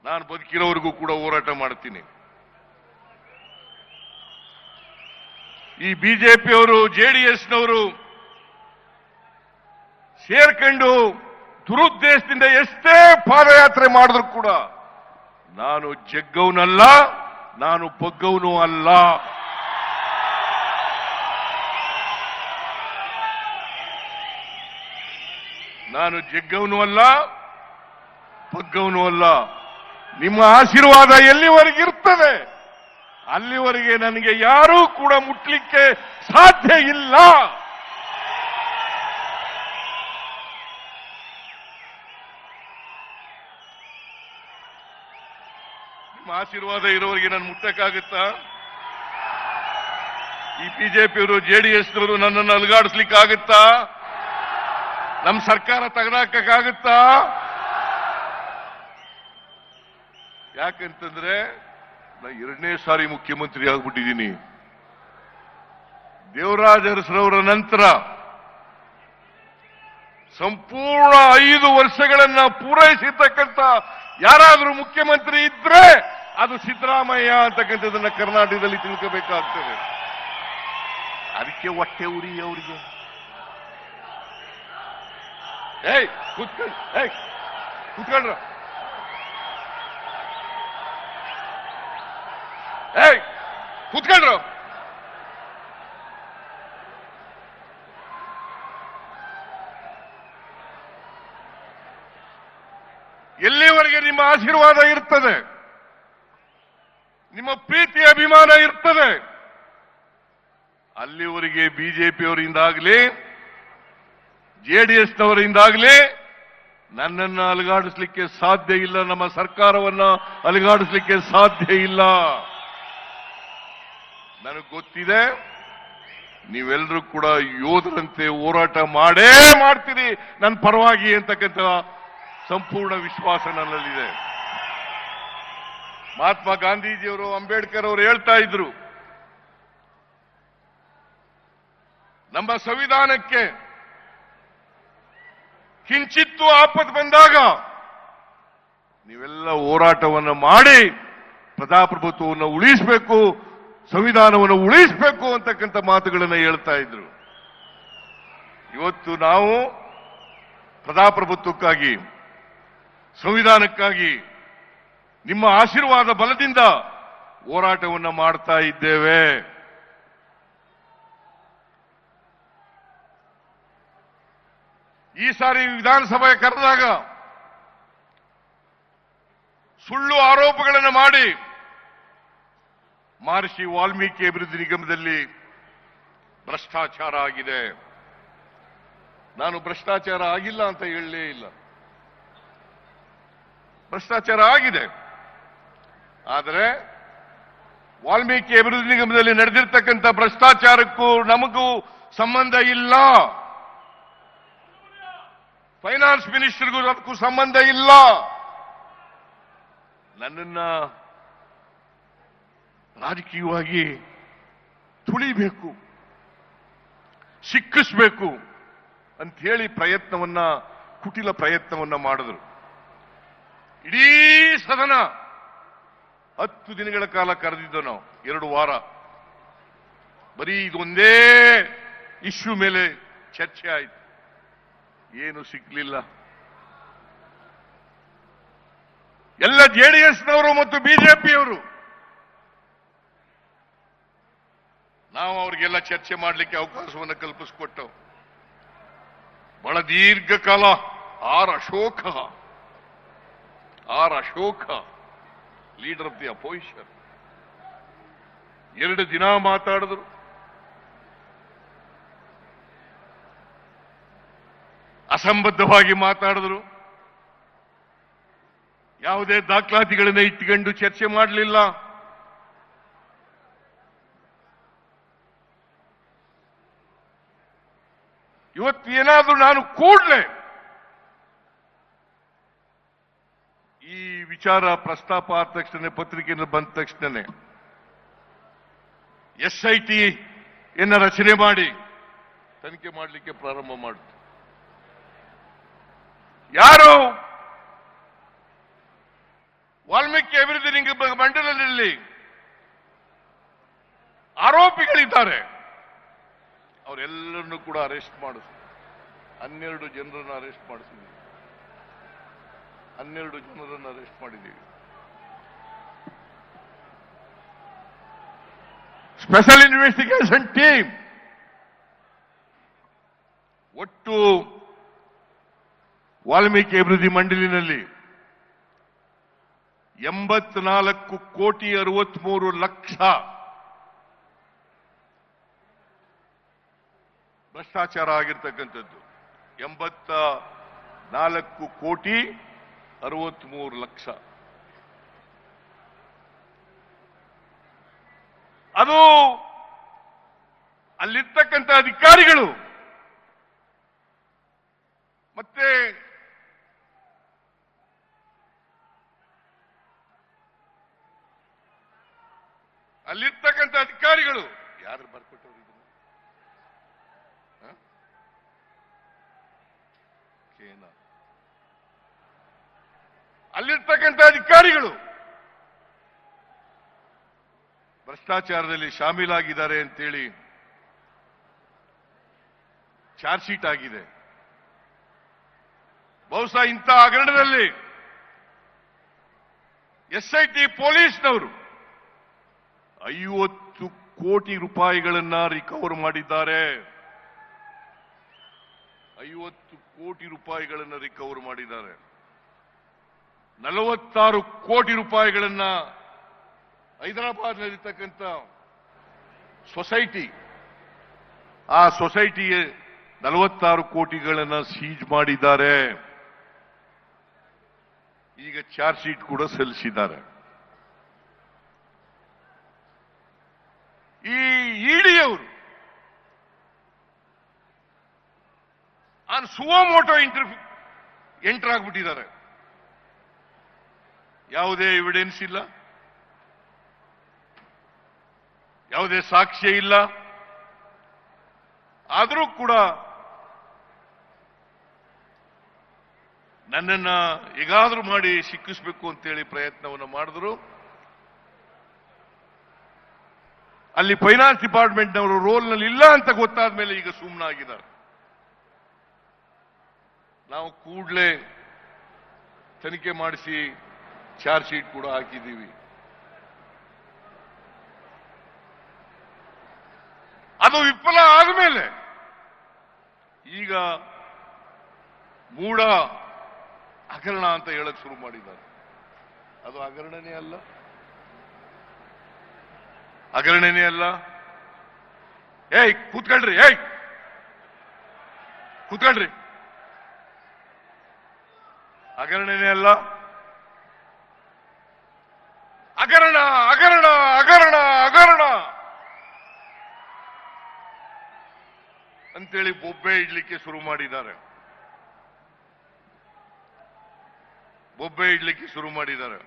ನಾನು ಬದುಕಿರೋವರೆಗೂ ಕೂಡ ಹೋರಾಟ ಮಾಡ್ತೀನಿ. ಈ ಬಿಜೆಪಿಯವರು, ಜೆಡಿಎಸ್ನವರು ಸೇರ್ಕೊಂಡು ದುರುದ್ದೇಶದಿಂದ ಎಷ್ಟೇ ಪಾದಯಾತ್ರೆ ಮಾಡಿದ್ರು ಕೂಡ ನಾನು ಜಗ್ಗವನಲ್ಲ, ನಾನು ಬಗ್ಗವನೂ ಅಲ್ಲ. ನಾನು ಜಗ್ಗವನೂ ಅಲ್ಲ, ಬಗ್ಗವನೂ ಅಲ್ಲ. ನಿಮ್ಮ ಆಶೀರ್ವಾದ ಎಲ್ಲಿವರೆಗಿರ್ತದೆ ಅಲ್ಲಿವರೆಗೆ ನನಗೆ ಯಾರೂ ಕೂಡ ಮುಟ್ಲಿಕ್ಕೆ ಸಾಧ್ಯ ಇಲ್ಲ. ನಿಮ್ಮ ಆಶೀರ್ವಾದ ಇರೋವರೆಗೆ ನಾನು ಮುಟ್ಟಕ್ಕಾಗುತ್ತಾ? ಈ ಬಿಜೆಪಿಯವರು, ಜೆಡಿಎಸ್ನವರು ನನ್ನನ್ನು ಅಲುಗಾಡಿಸ್ಲಿಕ್ಕಾಗುತ್ತಾ? ನಮ್ಮ ಸರ್ಕಾರ ತೆಗೆದಾಕಕ್ಕಾಗುತ್ತಾ? ಯಾಕಂತಂದ್ರೆ ನಾನು 2ನೇ ಸಾರಿ ಮುಖ್ಯಮಂತ್ರಿ ಆಗ್ಬಿಟ್ಟಿದ್ದೀನಿ. ದೇವರಾಜ ಅರಸರವರ ನಂತರ ಸಂಪೂರ್ಣ 5 ವರ್ಷಗಳನ್ನ ಪೂರೈಸಿರ್ತಕ್ಕಂಥ ಯಾರಾದರೂ ಮುಖ್ಯಮಂತ್ರಿ ಇದ್ರೆ ಅದು ಸಿದ್ದರಾಮಯ್ಯ ಅಂತಕ್ಕಂಥದ್ದನ್ನ ಕರ್ನಾಟಕದಲ್ಲಿ ತಿಳ್ಕೋಬೇಕಾಗ್ತದೆ. ಅದಕ್ಕೆ ಹೊಟ್ಟೆ ಉರಿ ಅವರಿಗೆ. ಕೂತ್ಕೊಂಡ್ರ ಕೂತ್ಕೊಂಡ್ರು. ಎಲ್ಲಿವರೆಗೆ ನಿಮ್ಮ ಆಶೀರ್ವಾದ ಇರ್ತದೆ, ನಿಮ್ಮ ಪ್ರೀತಿ ಅಭಿಮಾನ ಇರ್ತದೆ, ಅಲ್ಲಿವರೆಗೆ ಬಿಜೆಪಿಯವರಿಂದಾಗಲಿ ಜೆಡಿಎಸ್ನವರಿಂದಾಗಲಿ ನನ್ನನ್ನು ಅಲುಗಾಡಿಸ್ಲಿಕ್ಕೆ ಸಾಧ್ಯ ಇಲ್ಲ, ನಮ್ಮ ಸರ್ಕಾರವನ್ನ ಅಲುಗಾಡಿಸ್ಲಿಕ್ಕೆ ಸಾಧ್ಯ ಇಲ್ಲ. ನನಗೆ ಗೊತ್ತಿದೆ, ನೀವೆಲ್ಲರೂ ಕೂಡ ಯೋಧರಂತೆ ಹೋರಾಟ ಮಾಡೇ ಮಾಡ್ತೀರಿ ನನ್ನ ಪರವಾಗಿ ಅಂತಕ್ಕಂಥ ಸಂಪೂರ್ಣ ವಿಶ್ವಾಸ ನನ್ನಲ್ಲಿದೆ. ಮಹಾತ್ಮ ಗಾಂಧೀಜಿಯವರು, ಅಂಬೇಡ್ಕರ್ ಅವರು ಹೇಳ್ತಾ ಇದ್ರು, ನಮ್ಮ ಸಂವಿಧಾನಕ್ಕೆ ಕಿಂಚಿತ್ತು ಆಪತ್ತು ಬಂದಾಗ ನೀವೆಲ್ಲ ಹೋರಾಟವನ್ನು ಮಾಡಿ ಪ್ರಜಾಪ್ರಭುತ್ವವನ್ನು ಉಳಿಸಬೇಕು, ಸಂವಿಧಾನವನ್ನು ಉಳಿಸಬೇಕು ಅಂತಕ್ಕಂಥ ಮಾತುಗಳನ್ನು ಹೇಳ್ತಾ ಇದ್ರು. ಇವತ್ತು ನಾವು ಪ್ರಜಾಪ್ರಭುತ್ವಕ್ಕಾಗಿ, ಸಂವಿಧಾನಕ್ಕಾಗಿ ನಿಮ್ಮ ಆಶೀರ್ವಾದ ಬಲದಿಂದ ಹೋರಾಟವನ್ನು ಮಾಡ್ತಾ ಇದ್ದೇವೆ. ಈ ಸಾರಿ ವಿಧಾನಸಭೆ ಕರೆದಾಗ ಸುಳ್ಳು ಆರೋಪಗಳನ್ನು ಮಾಡಿ ಮಹರ್ಷಿ ವಾಲ್ಮೀಕಿ ಅಭಿವೃದ್ಧಿ ನಿಗಮದಲ್ಲಿ ಭ್ರಷ್ಟಾಚಾರ ಆಗಿದೆ. ನಾನು ಭ್ರಷ್ಟಾಚಾರ ಆಗಿಲ್ಲ ಅಂತ ಹೇಳಲೇ ಇಲ್ಲ. ಭ್ರಷ್ಟಾಚಾರ ಆಗಿದೆ. ಆದರೆ ವಾಲ್ಮೀಕಿ ಅಭಿವೃದ್ಧಿ ನಿಗಮದಲ್ಲಿ ನಡೆದಿರ್ತಕ್ಕಂಥ ಭ್ರಷ್ಟಾಚಾರಕ್ಕೂ ನಮಗೂ ಸಂಬಂಧ ಇಲ್ಲ. ಫೈನಾನ್ಸ್ ಮಿನಿಸ್ಟರ್ಗೂ ಅದಕ್ಕೂ ಸಂಬಂಧ ಇಲ್ಲ. ನನ್ನನ್ನ ರಾಜಕೀಯವಾಗಿ ತುಳಿಬೇಕು, ಸಿಕ್ಕಿಸಬೇಕು ಅಂತ ಹೇಳಿ ಕುಟಿಲ ಪ್ರಯತ್ನವನ್ನ ಮಾಡಿದ್ರು. ಇಡೀ ಸದನ 10 ದಿನಗಳ ಕಾಲ ಕರೆದಿದ್ದು ನಾವು, 2 ವಾರ ಬರೀ ಇದೊಂದೇ ಇಶ್ಯೂ ಮೇಲೆ ಚರ್ಚೆ ಆಯಿತು. ಏನು ಸಿಗ್ಲಿಲ್ಲ. ಎಲ್ಲ ಜೆಡಿಎಸ್ನವರು ಮತ್ತು ಬಿಜೆಪಿಯವರು ನಾವು ಅವರಿಗೆಲ್ಲ ಚರ್ಚೆ ಮಾಡಲಿಕ್ಕೆ ಅವಕಾಶವನ್ನು ಕಲ್ಪಿಸಿಕೊಟ್ಟು ಬಹಳ ದೀರ್ಘಕಾಲ R Ashoka leader of the opposition 2 ದಿನ ಮಾತಾಡಿದ್ರು. ಅಸಂಬದ್ಧವಾಗಿ ಮಾತಾಡಿದ್ರು. ಯಾವುದೇ ದಾಖಲಾತಿಗಳನ್ನ ಇಟ್ಟುಕೊಂಡು ಚರ್ಚೆ ಮಾಡಲಿಲ್ಲ. ಇವತ್ತು ಏನಾದ್ರೂ ನಾನು ಕೂಡಲೇ ಈ ವಿಚಾರ ಪ್ರಸ್ತಾಪ ಆದ ತಕ್ಷಣ, ಪತ್ರಿಕೆಯಲ್ಲಿ ಬಂದ ತಕ್ಷಣ SIT ರಚನೆ ಮಾಡಿ ತನಿಖೆ ಮಾಡಲಿಕ್ಕೆ ಪ್ರಾರಂಭ ಮಾಡಿತು. ಯಾರು ವಾಲ್ಮೀಕಿ ಅಭಿವೃದ್ಧಿ ನಿಗಮ ಮಂಡಲದಲ್ಲಿ ಆರೋಪಿಗಳಿದ್ದಾರೆ, ಅವರೆಲ್ಲರನ್ನೂ ಕೂಡ ಅರೆಸ್ಟ್ ಮಾಡಿದ್ರು. 12 ಜನರನ್ನು ಅರೆಸ್ಟ್ ಮಾಡಿಸಿದ್ದೀವಿ. 12 ಜನರನ್ನು ಅರೆಸ್ಟ್ ಮಾಡಿದ್ದೀವಿ. ಸ್ಪೆಷಲ್ ಇನ್ವೆಸ್ಟಿಗೇಷನ್ ಟೀಮ್ ಒಟ್ಟು ವಾಲ್ಮೀಕಿ ಅಭಿವೃದ್ಧಿ ಮಂಡಳಿನಲ್ಲಿ 84,63,00,000 ಭ್ರಷ್ಟಾಚಾರ ಆಗಿರ್ತಕ್ಕಂಥದ್ದು. 84,63,00,000. ಅದು ಅಲ್ಲಿರ್ತಕ್ಕಂಥ ಅಧಿಕಾರಿಗಳು ಮತ್ತೆ ಅಲ್ಲಿರ್ತಕ್ಕಂಥ ಅಧಿಕಾರಿಗಳು ಯಾರು ಬರ್ಕೊಟ್ಟವರು ಇದನ್ನು? ಅಲ್ಲಿರ್ತಕ್ಕಂಥ ಅಧಿಕಾರಿಗಳು ಭ್ರಷ್ಟಾಚಾರದಲ್ಲಿ ಶಾಮೀಲಾಗಿದ್ದಾರೆ ಅಂತೇಳಿ ಚಾರ್ಜ್ ಶೀಟ್ ಆಗಿದೆ. ಬಹುಶಃ ಇಂಥ ಹಗರಣದಲ್ಲಿ SIT ಪೊಲೀಸ್ನವರು 50 ಕೋಟಿ ರೂಪಾಯಿಗಳನ್ನ ರಿಕವರ್ ಮಾಡಿದ್ದಾರೆ. 50 ಕೋಟಿ ರೂಪಾಯಿಗಳನ್ನ ರಿಕವರ್ ಮಾಡಿದ್ದಾರೆ. 46 ಕೋಟಿ ರೂಪಾಯಿಗಳನ್ನ ಹೈದರಾಬಾದ್ನಲ್ಲಿರ್ತಕ್ಕಂಥ ಸೊಸೈಟಿ, ಆ ಸೊಸೈಟಿಗೆ 46 ಕೋಟಿಗಳನ್ನ ಸೀಜ್ ಮಾಡಿದ್ದಾರೆ. ಈಗ ಚಾರ್ಜ್ ಶೀಟ್ ಕೂಡ ಸಲ್ಲಿಸಿದ್ದಾರೆ. ಈ ಇಡಿಯವರು ಸುವೋಮೋಟೋ ಎಂಟರ್ ಆಗ್ಬಿಟ್ಟಿದ್ದಾರೆ. ಯಾವುದೇ ಎವಿಡೆನ್ಸ್ ಇಲ್ಲ, ಯಾವುದೇ ಸಾಕ್ಷ್ಯ ಇಲ್ಲ. ಆದರೂ ಕೂಡ ನನ್ನನ್ನ ಹೇಗಾದ್ರೂ ಮಾಡಿ ಸಿಕ್ಕಿಸ್ಬೇಕು ಅಂತೇಳಿ ಪ್ರಯತ್ನವನ್ನು ಮಾಡಿದ್ರು. ಅಲ್ಲಿ ಫೈನಾನ್ಸ್ ಡಿಪಾರ್ಟ್ಮೆಂಟ್ನವರು ರೋಲ್ನಲ್ಲಿ ಇಲ್ಲ ಅಂತ ಗೊತ್ತಾದ ಮೇಲೆ ಈಗ ಸುಮ್ಮನಾಗಿದ್ದಾರೆ. ನಾವು ಕೂಡಲೇ ತನಿಖೆ ಮಾಡಿಸಿ ಚಾರ್ಜ್ ಶೀಟ್ ಕೂಡ ಹಾಕಿದ್ದೀವಿ. ಅದು ವಿಫಲ ಆದಮೇಲೆ ಈಗ ಮೂಢ ಹಗರಣ ಅಂತ ಹೇಳಕ್ ಶುರು ಮಾಡಿದ್ದಾರೆ. ಅದು ಹಗರಣನೇ ಅಲ್ಲ, ಹಗರಣನೇ ಅಲ್ಲ. ಏಯ್ ಕೂತ್ಕೊಳ್ರಿ, ಕೂತ್ಕೊಳ್ರಿ. ಹಗರಣನೇ ಅಲ್ಲ, ಹಗರಣ ಹಗರಣ ಹಗರಣ ಹಗರಣ ಅಂತೇಳಿ ಬೊಬ್ಬೆ ಇಡ್ಲಿಕ್ಕೆ ಶುರು ಮಾಡಿದ್ದಾರೆ. ಬೊಬ್ಬೆ ಇಡ್ಲಿಕ್ಕೆ ಶುರು ಮಾಡಿದ್ದಾರೆ.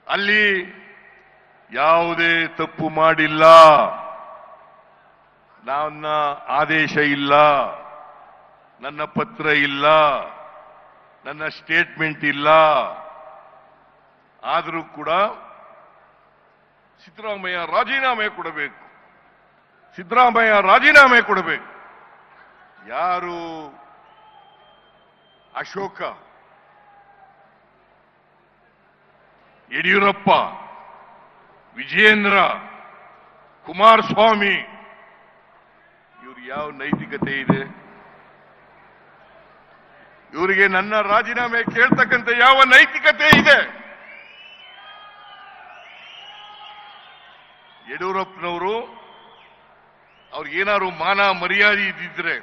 ಅಲ್ಲಿ ಯಾವುದೇ ತಪ್ಪು ಮಾಡಿಲ್ಲ, ನನ್ನ ಆದೇಶ ಇಲ್ಲ, ನನ್ನ ಪತ್ರ ಇಲ್ಲ, ನನ್ನ ಸ್ಟೇಟ್ಮೆಂಟ್ ಇಲ್ಲ. ಆದರೂ ಕೂಡ ಸಿದ್ದರಾಮಯ್ಯ ರಾಜೀನಾಮೆ ಕೊಡಬೇಕು, ಸಿದ್ದರಾಮಯ್ಯ ರಾಜೀನಾಮೆ ಕೊಡಬೇಕು. ಯಾರು ಅಶೋಕ, ಯಡಿಯೂರಪ್ಪ, ವಿಜಯೇಂದ್ರ, ಕುಮಾರಸ್ವಾಮಿ, ಇವ್ರು ಯಾವ ನೈತಿಕತೆ ಇದೆ? ಇವರಿಗೆ ನನ್ನ ರಾಜೀನಾಮೆ ಕೇಳ್ತಕ್ಕಂಥ ಯಾವ ನೈತಿಕತೆ ಇದೆ? ಯಡಿಯೂರಪ್ಪನವರು ಅವ್ರಿಗೇನಾದ್ರು ಮಾನ ಮರ್ಯಾದೆ ಇದ್ದಿದ್ರೆ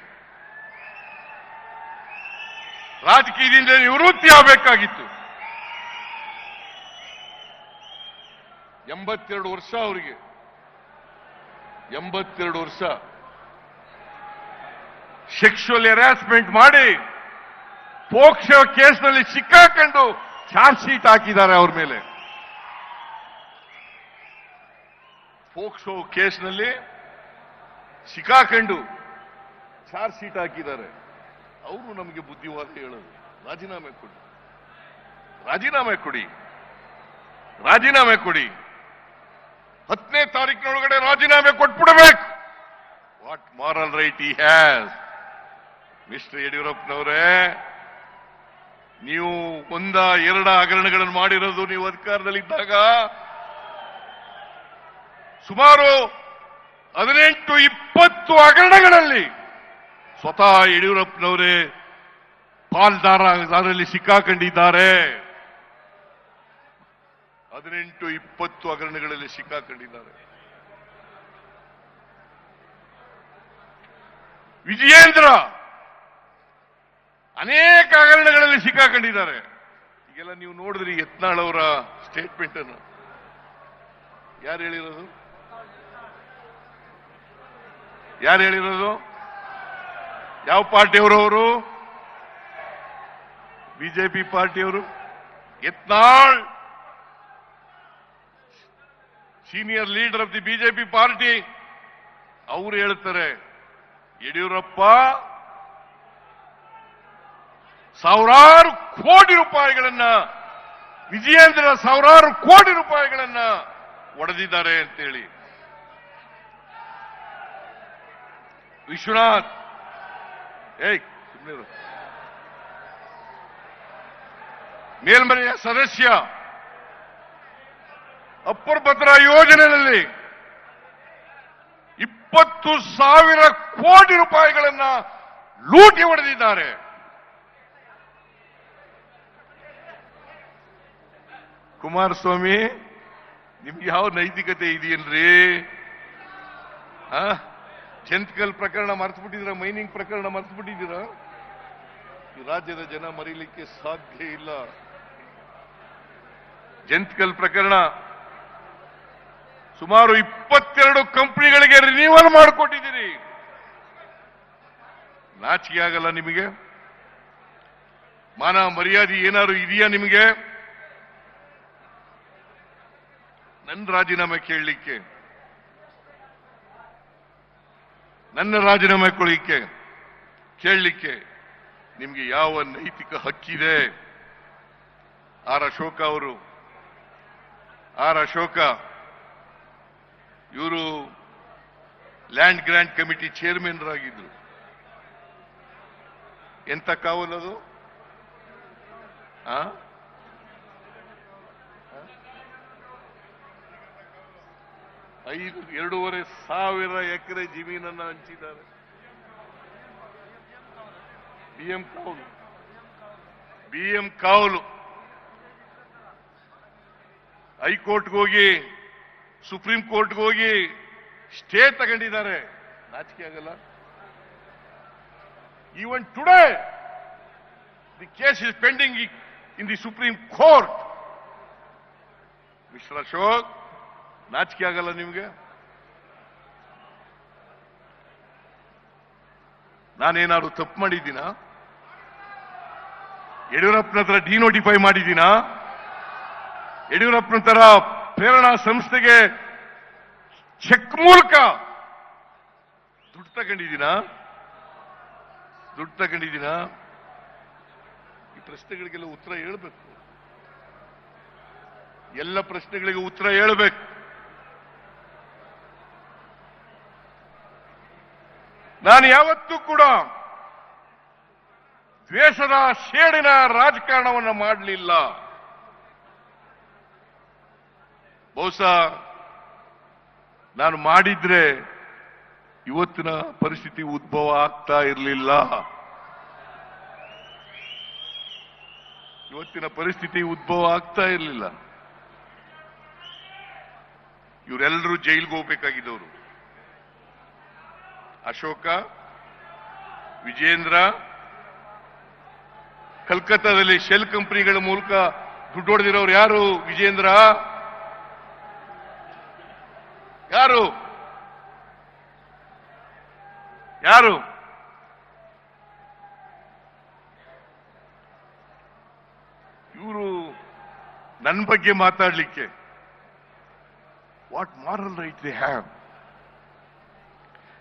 ರಾಜಕೀಯದಿಂದ ನಿವೃತ್ತಿ ಆಗಬೇಕಾಗಿತ್ತು. 82 ವರ್ಷ ಅವರಿಗೆ, 82 ವರ್ಷ ಸೆಕ್ಷುವಲ್ ಹ್ಯಾರಾಸ್ಮೆಂಟ್ ಮಾಡಿ ಪೋಕ್ಸೋ ಕೇಸ್ನಲ್ಲಿ ಸಿಕ್ಕಾಕೊಂಡು ಚಾರ್ಜ್ ಶೀಟ್ ಹಾಕಿದ್ದಾರೆ ಅವ್ರ ಮೇಲೆ. ಪೋಕ್ಸೋ ಕೇಸ್ನಲ್ಲಿ ಸಿಕ್ಕಾಕೊಂಡು ಚಾರ್ಜ್ ಶೀಟ್ ಹಾಕಿದ್ದಾರೆ. ಅವರು ನಮಗೆ ಬುದ್ಧಿವಾದ ಹೇಳೋದು, ರಾಜೀನಾಮೆ ಕೊಡಿ, ರಾಜೀನಾಮೆ ಕೊಡಿ, ರಾಜೀನಾಮೆ ಕೊಡಿ. 10ನೇ ತಾರೀಕಿನೊಳಗಡೆ ರಾಜೀನಾಮೆ ಕೊಟ್ಬಿಡಬೇಕು. What moral right he has? Mister ಯಡಿಯೂರಪ್ಪನವರೇ, ನೀವು ಒಂದ ಎರಡ ಹಗರಣಗಳನ್ನು ಮಾಡಿರೋದು ನೀವು ಅಧಿಕಾರದಲ್ಲಿದ್ದಾಗ. ಸುಮಾರು 18-20 ಹಗರಣಗಳಲ್ಲಿ ಸ್ವತಃ ಯಡಿಯೂರಪ್ಪನವರೇ ಪಾಲ್ದಾರರಲ್ಲಿ ಸಿಕ್ಕಾಕೊಂಡಿದ್ದಾರೆ. 18-20 ಹಗರಣಗಳಲ್ಲಿ ಸಿಕ್ಕಾಕೊಂಡಿದ್ದಾರೆ. ವಿಜಯೇಂದ್ರ ಅನೇಕ ಹಗರಣಗಳಲ್ಲಿ ಸಿಕ್ಕಾಕೊಂಡಿದ್ದಾರೆ. ಈಗೆಲ್ಲ ನೀವು ನೋಡಿದ್ರಿ ಯತ್ನಾಳ್ ಅವರ ಸ್ಟೇಟ್ಮೆಂಟ್ ಅನ್ನು. ಯಾರು ಹೇಳಿರೋದು? ಯಾರು ಹೇಳಿರೋದು? ಯಾವ ಪಾರ್ಟಿಯವರು? ಅವರು ಬಿಜೆಪಿ ಪಾರ್ಟಿಯವರು. Yatnal senior leader of the BJP party, ಅವರು ಹೇಳ್ತಾರೆ ಯಡಿಯೂರಪ್ಪ ಸಾವಿರಾರು ಕೋಟಿ ರೂಪಾಯಿಗಳನ್ನ, ವಿಜಯೇಂದ್ರ ಸಾವಿರಾರು ಕೋಟಿ ರೂಪಾಯಿಗಳನ್ನ ಒಡೆದಿದ್ದಾರೆ ಅಂತೇಳಿ. ವಿಶ್ವನಾಥ್ ಮೇಲ್ಮನೆಯ ಸದಸ್ಯ ಅಪ್ಪರ್ ಭದ್ರಾ ಯೋಜನೆಯಲ್ಲಿ 20,000 ಕೋಟಿ ರೂಪಾಯಿಗಳನ್ನ ಲೂಟಿ ಹೊಡೆದಿದ್ದಾರೆ. ಕುಮಾರಸ್ವಾಮಿ, ನಿಮ್ಗೆ ಯಾವ ನೈತಿಕತೆ ಇದೆಯೇನ್ರಿ? ಜಂತ್ಕಲ್ ಪ್ರಕರಣ ಮರೆತುಬಿಟ್ಟಿದ್ದೀರ, ಮೈನಿಂಗ್ ಪ್ರಕರಣ ಮರೆತುಬಿಟ್ಟಿದ್ದೀರ. ಈ ರಾಜ್ಯದ ಜನ ಮರೀಲಿಕ್ಕೆ ಸಾಧ್ಯ ಇಲ್ಲ. ಜಂತ್ಕಲ್ ಪ್ರಕರಣ ಸುಮಾರು 22 ಕಂಪನಿಗಳಿಗೆ ರಿನ್ಯೂವಲ್ ಮಾಡಿಕೊಟ್ಟಿದ್ದೀರಿ. ನಾಚಿಕೆ ಆಗಲ್ಲ ನಿಮಗೆ? ಮಾನ ಮರ್ಯಾದೆ ಏನಾದ್ರು ಇದೆಯಾ ನಿಮಗೆ? ನನ್ನ ರಾಜೀನಾಮೆ ಕೇಳಲಿಕ್ಕೆ, ನನ್ನ ರಾಜೀನಾಮೆ ಕೇಳಲಿಕ್ಕೆ ನಿಮ್ಗೆ ಯಾವ ನೈತಿಕ ಹಕ್ಕಿದೆ? ಆರ್ ಅಶೋಕ ಇವರು ಲ್ಯಾಂಡ್ ಗ್ರಾಂಟ್ ಕಮಿಟಿ ಚೇರ್ಮನ್ ಆಗಿದ್ರು. ಎಂತ ಕಾವಲದು? 2,500 ಎಕರೆ ಜಮೀನನ್ನು ಹಂಚಿದ್ದಾರೆ. BM ಕಾವಲು ಹೈಕೋರ್ಟ್ಗೆ ಹೋಗಿ, ಸುಪ್ರೀಂ ಕೋರ್ಟ್ಗೆ ಹೋಗಿ ಸ್ಟೇ ತಗೊಂಡಿದ್ದಾರೆ. ನಾಚಿಕೆ ಆಗಲ್ಲ? Even today the case is pending in the supreme court. Mister Ashok, ನಾಚಿಕೆ ಆಗಲ್ಲ ನಿಮ್ಗೆ? ನಾನೇನಾದ್ರು ತಪ್ಪು ಮಾಡಿದ್ದೀನಾ? ಯಡಿಯೂರಪ್ಪನ ಹತ್ರ ಡಿನೋಟಿಫೈ ಮಾಡಿದ್ದೀನಾ? ಯಡಿಯೂರಪ್ಪನ ತರ ಪ್ರೇರಣಾ ಸಂಸ್ಥೆಗೆ ಚೆಕ್ ಮೂಲಕ ದುಡ್ಡು ತಗೊಂಡಿದ್ದೀನಾ? ಈ ಪ್ರಶ್ನೆಗಳಿಗೆಲ್ಲ ಉತ್ತರ ಹೇಳಬೇಕು. ಎಲ್ಲ ಪ್ರಶ್ನೆಗಳಿಗೆ ಉತ್ತರ ಹೇಳಬೇಕು. ನಾನು ಯಾವತ್ತೂ ಕೂಡ ದ್ವೇಷದ ಶೇಡಿನ ರಾಜಕಾರಣವನ್ನು ಮಾಡಲಿಲ್ಲ. ಬಹುಶಃ ನಾನು ಮಾಡಿದ್ರೆ ಇವತ್ತಿನ ಪರಿಸ್ಥಿತಿ ಉದ್ಭವ ಆಗ್ತಾ ಇರಲಿಲ್ಲ. ಇವರೆಲ್ಲರೂ ಜೈಲಿಗೆ ಹೋಗ್ಬೇಕಾಗಿದ್ದವರು. ಅಶೋಕ, ವಿಜೇಂದ್ರ, ಕಲ್ಕತ್ತಾದಲ್ಲಿ ಶೆಲ್ ಕಂಪನಿಗಳ ಮೂಲಕ ದುಡ್ಡು ಹೊಡೆದಿರೋರು ಯಾರು? ವಿಜೇಂದ್ರ ಯಾರು? ಇವರು ನನ್ನ ಬಗ್ಗೆ ಮಾತಾಡಲಿಕ್ಕೆ what moral right they have?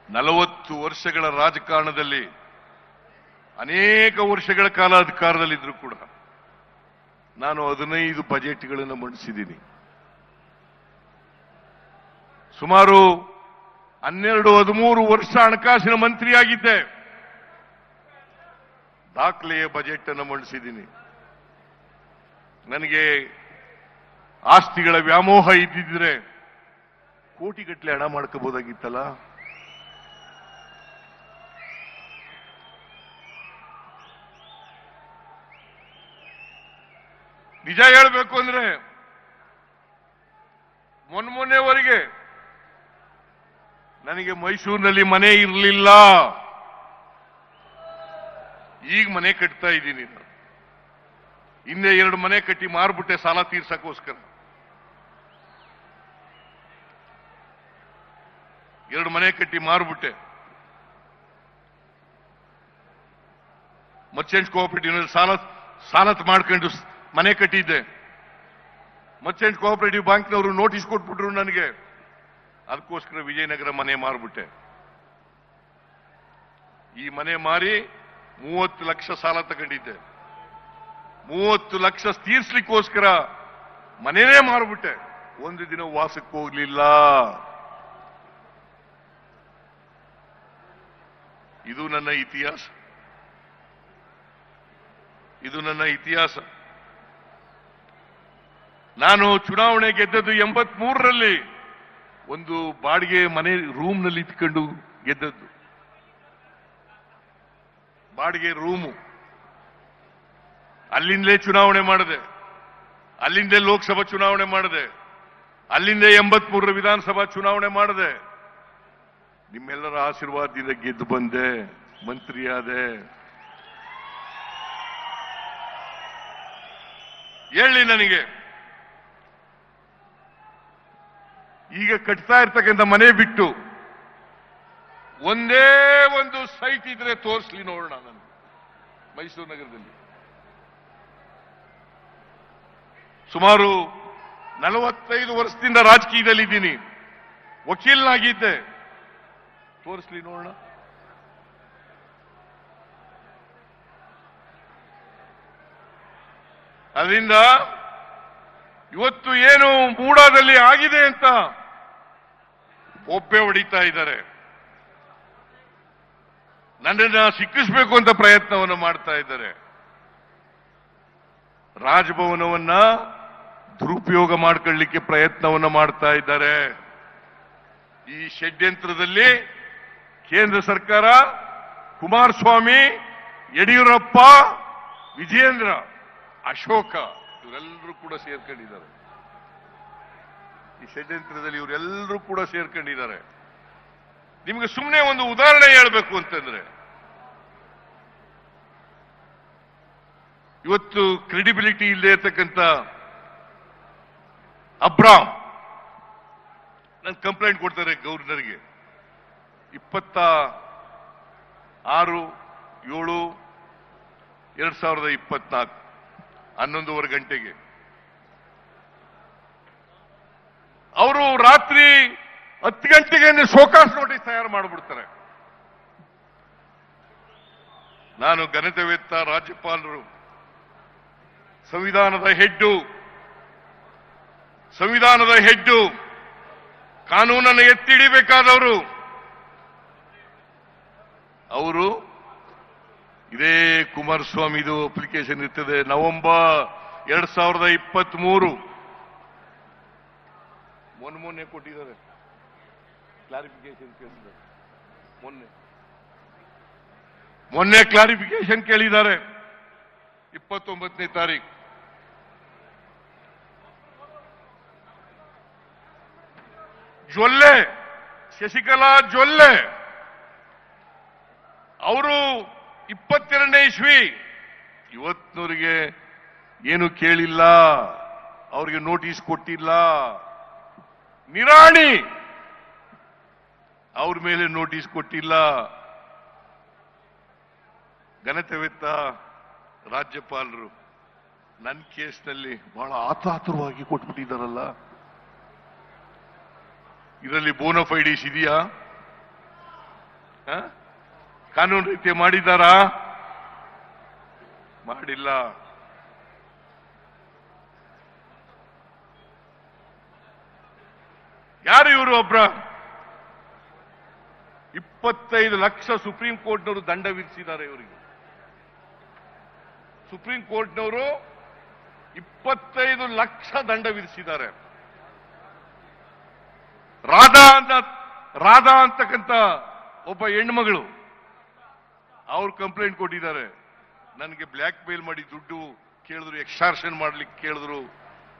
40 ವರ್ಷಗಳ ರಾಜಕಾರಣದಲ್ಲಿ ಅನೇಕ ವರ್ಷಗಳ ಕಾಲ ಅಧಿಕಾರದಲ್ಲಿದ್ರು ಕೂಡ ನಾನು 15 ಬಜೆಟ್ಗಳನ್ನು ಮಂಡಿಸಿದ್ದೀನಿ. ಸುಮಾರು 12-13 ವರ್ಷ ಹಣಕಾಸಿನ ಮಂತ್ರಿಯಾಗಿದ್ದೆ. ದಾಖಲೆಯ ಬಜೆಟ್ ಅನ್ನು ಮಂಡಿಸಿದ್ದೀನಿ. ನನಗೆ ಆಸ್ತಿಗಳ ವ್ಯಾಮೋಹ ಇದ್ದಿದ್ರೆ ಕೋಟಿಗಟ್ಟಲೆ ಹಣ ಮಾಡ್ಕೋಬಹುದಾಗಿತ್ತಲ್ಲ. ನಿಜ ಹೇಳಬೇಕು ಅಂದ್ರೆ ಮೊನ್ನೆವರೆಗೆ ನನಗೆ ಮೈಸೂರಿನಲ್ಲಿ ಮನೆ ಇರಲಿಲ್ಲ. ಈಗ ಮನೆ ಕಟ್ತಾ ಇದ್ದೀನಿ. ಹಿಂದೆ 2 ಮನೆ ಕಟ್ಟಿ ಮಾರ್ಬಿಟ್ಟೆ ಸಾಲ ತೀರ್ಸಕ್ಕೋಸ್ಕರ. 2 ಮನೆ ಕಟ್ಟಿ ಮಾರ್ಬಿಟ್ಟೆ. ಮರ್ಚೆಂಟ್ಸ್ ಕೋಆಪರೇಟಿವ್ ಸಾಲ ಮಾಡ್ಕೊಂಡು ಮನೆ ಕಟ್ಟಿದ್ದೆ. ಮರ್ಚೆಂಟ್ ಕೋಆಪರೇಟಿವ್ ಬ್ಯಾಂಕ್ನವರು ನೋಟಿಸ್ ಕೊಟ್ಬಿಟ್ರು ನನಗೆ. ಅದಕ್ಕೋಸ್ಕರ ವಿಜಯನಗರ ಮನೆ ಮಾರ್ಬಿಟ್ಟೆ. ಈ ಮನೆ ಮಾರಿ 30 ಲಕ್ಷ ಸಾಲ ತಗೊಂಡಿದ್ದೆ. 30 ಲಕ್ಷ ತೀರ್ಸ್ಲಿಕ್ಕೋಸ್ಕರ ಮನೆನೇ ಮಾರ್ಬಿಟ್ಟೆ. ಒಂದು ದಿನ ವಾಸಕ್ಕೆ ಹೋಗ್ಲಿಲ್ಲ. ಇದು ನನ್ನ ಇತಿಹಾಸ. ನಾನು ಚುನಾವಣೆ ಗೆದ್ದದ್ದು 83ರಲ್ಲಿ. ಒಂದು ಬಾಡಿಗೆ ಮನೆ ರೂಮ್ನಲ್ಲಿ ಇಟ್ಕೊಂಡು ಗೆದ್ದದ್ದು. ಬಾಡಿಗೆ ರೂಮು. ಅಲ್ಲಿಂದಲೇ ಚುನಾವಣೆ ಮಾಡಿದೆ. ಅಲ್ಲಿಂದೇ ಲೋಕಸಭಾ ಚುನಾವಣೆ ಮಾಡಿದೆ. ಅಲ್ಲಿಂದೇ 83ರ ವಿಧಾನಸಭಾ ಚುನಾವಣೆ ಮಾಡಿದೆ. ನಿಮ್ಮೆಲ್ಲರ ಆಶೀರ್ವಾದದಿಂದ ಗೆದ್ದು ಬಂದೆ, ಮಂತ್ರಿಯಾದೆ. ಹೇಳಿ ನನಗೆ, ಈಗ ಕಟ್ತಾ ಇರ್ತಕ್ಕಂಥ ಮನೆ ಬಿಟ್ಟು ಒಂದೇ ಒಂದು ಸೈಟ್ ಇದ್ರೆ ತೋರಿಸ್ಲಿ ನೋಡೋಣ. ನಾನು ಮೈಸೂರು ನಗರದಲ್ಲಿ ಸುಮಾರು 45 ವರ್ಷದಿಂದ ರಾಜಕೀಯದಲ್ಲಿದ್ದೀನಿ, ವಕೀಲನಾಗಿದ್ದೆ. ತೋರಿಸ್ಲಿ ನೋಡೋಣ. ಅದರಿಂದ ಇವತ್ತು ಏನು ಮೂಡಾದಲ್ಲಿ ಆಗಿದೆ ಅಂತ ಒಬ್ಬೆ ಹೊಡಿತಾ ಇದ್ದಾರೆ. ನನ್ನನ್ನ ಸಿಕ್ಕಿಸಬೇಕು ಅಂತ ಪ್ರಯತ್ನವನ್ನು ಮಾಡ್ತಾ ಇದ್ದಾರೆ. ರಾಜಭವನವನ್ನ ದುರುಪಯೋಗ ಮಾಡಿಕೊಳ್ಳಲಿಕ್ಕೆ ಪ್ರಯತ್ನವನ್ನು ಮಾಡ್ತಾ ಇದ್ದಾರೆ. ಈ ಷಡ್ಯಂತ್ರದಲ್ಲಿ ಕೇಂದ್ರ ಸರ್ಕಾರ, ಕುಮಾರಸ್ವಾಮಿ, ಯಡಿಯೂರಪ್ಪ, ವಿಜಯೇಂದ್ರ, ಅಶೋಕ ಇವರೆಲ್ಲರೂ ಕೂಡ ಸೇರ್ಕೊಂಡಿದ್ದಾರೆ. ಈ ಷಡ್ಯಂತ್ರದಲ್ಲಿ ಇವರೆಲ್ಲರೂ ಕೂಡ ಸೇರ್ಕೊಂಡಿದ್ದಾರೆ. ನಿಮಗೆ ಸುಮ್ಮನೆ ಒಂದು ಉದಾಹರಣೆ ಹೇಳಬೇಕು ಅಂತಂದ್ರೆ, ಇವತ್ತು ಕ್ರೆಡಿಬಿಲಿಟಿ ಇಲ್ಲದೆ ಇರತಕ್ಕಂಥ ಅಬ್ರಾಮ್ ನನ್ನ ಕಂಪ್ಲೇಂಟ್ ಕೊಡ್ತಾರೆ ಗವರ್ನರ್ಗೆ. 26/7/2024 11:15 ಗಂಟೆಗೆ ಅವರು ರಾತ್ರಿ 10 ಗಂಟೆಗೆ ಶೋಕಾಸ್ ನೋಟಿಸ್ ತಯಾರು ಮಾಡಿಬಿಡ್ತಾರೆ. ನಾನು ಘನತೆವೆತ್ತ ರಾಜ್ಯಪಾಲರು, ಸಂವಿಧಾನದ ಹೆಡ್ಡು, ಕಾನೂನನ್ನು ಎತ್ತಿಡಿಬೇಕಾದವರು, ಅವರು ಇದೇ ಕುಮಾರಸ್ವಾಮಿದು ಅಪ್ಲಿಕೇಶನ್ ಇರ್ತದೆ. ನವೆಂಬರ್ 2023 ಮೊನ್ನೆ ಕೊಟ್ಟಿದ್ದಾರೆ ಕ್ಲಾರಿಫಿಕೇಶನ್ ಕೇಳಿದ್ದಾರೆ. ಮೊನ್ನೆ ಕ್ಲಾರಿಫಿಕೇಶನ್ ಕೇಳಿದ್ದಾರೆ 29ನೇ ತಾರೀಕು. ಜೊಲ್ಲೆ, ಶಶಿಕಲಾ ಜೊಲ್ಲೆ ಅವರು 22ನೇ ಇಸ್ವಿ, ಇವತ್ತಿನವರಿಗೆ ಏನು ಕೇಳಿಲ್ಲ, ಅವರಿಗೆ ನೋಟಿಸ್ ಕೊಟ್ಟಿಲ್ಲ. ನಿರಾಣಿ ಅವ್ರ ಮೇಲೆ ನೋಟಿಸ್ ಕೊಟ್ಟಿಲ್ಲ. ಘನತೆವೆತ್ತ ರಾಜ್ಯಪಾಲರು ನನ್ನ ಕೇಸ್ನಲ್ಲಿ ಬಹಳ ಆತುರವಾಗಿ ಕೊಟ್ಬಿಟ್ಟಿದ್ದಾರಲ್ಲ. ಇದರಲ್ಲಿ ಬೋನಫೈಡೀಸ್ ಇದೆಯಾ? ಕಾನೂನು ರೀತಿ ಮಾಡಿದ್ದಾರಾ? ಮಾಡಿಲ್ಲ. ಯಾರು ಇವರು? ಒಬ್ರ 25 ಲಕ್ಷ ಸುಪ್ರೀಂ ಕೋರ್ಟ್ನವರು ದಂಡ ವಿಧಿಸಿದ್ದಾರೆ ಇವರಿಗೆ. ಸುಪ್ರೀಂ ಕೋರ್ಟ್ನವರು 25 ಲಕ್ಷ ದಂಡ ವಿಧಿಸಿದ್ದಾರೆ. ರಾಧಾ ಅಂತಕ್ಕಂಥ ಒಬ್ಬ ಹೆಣ್ಮಗಳು ಅವ್ರು ಕಂಪ್ಲೇಂಟ್ ಕೊಟ್ಟಿದ್ದಾರೆ. ನನಗೆ ಬ್ಲ್ಯಾಕ್ ಮೇಲ್ ಮಾಡಿ ದುಡ್ಡು ಕೇಳಿದ್ರು, ಎಕ್ಸ್ಟಾರ್ಷನ್ ಮಾಡ್ಲಿಕ್ಕೆ ಕೇಳಿದ್ರು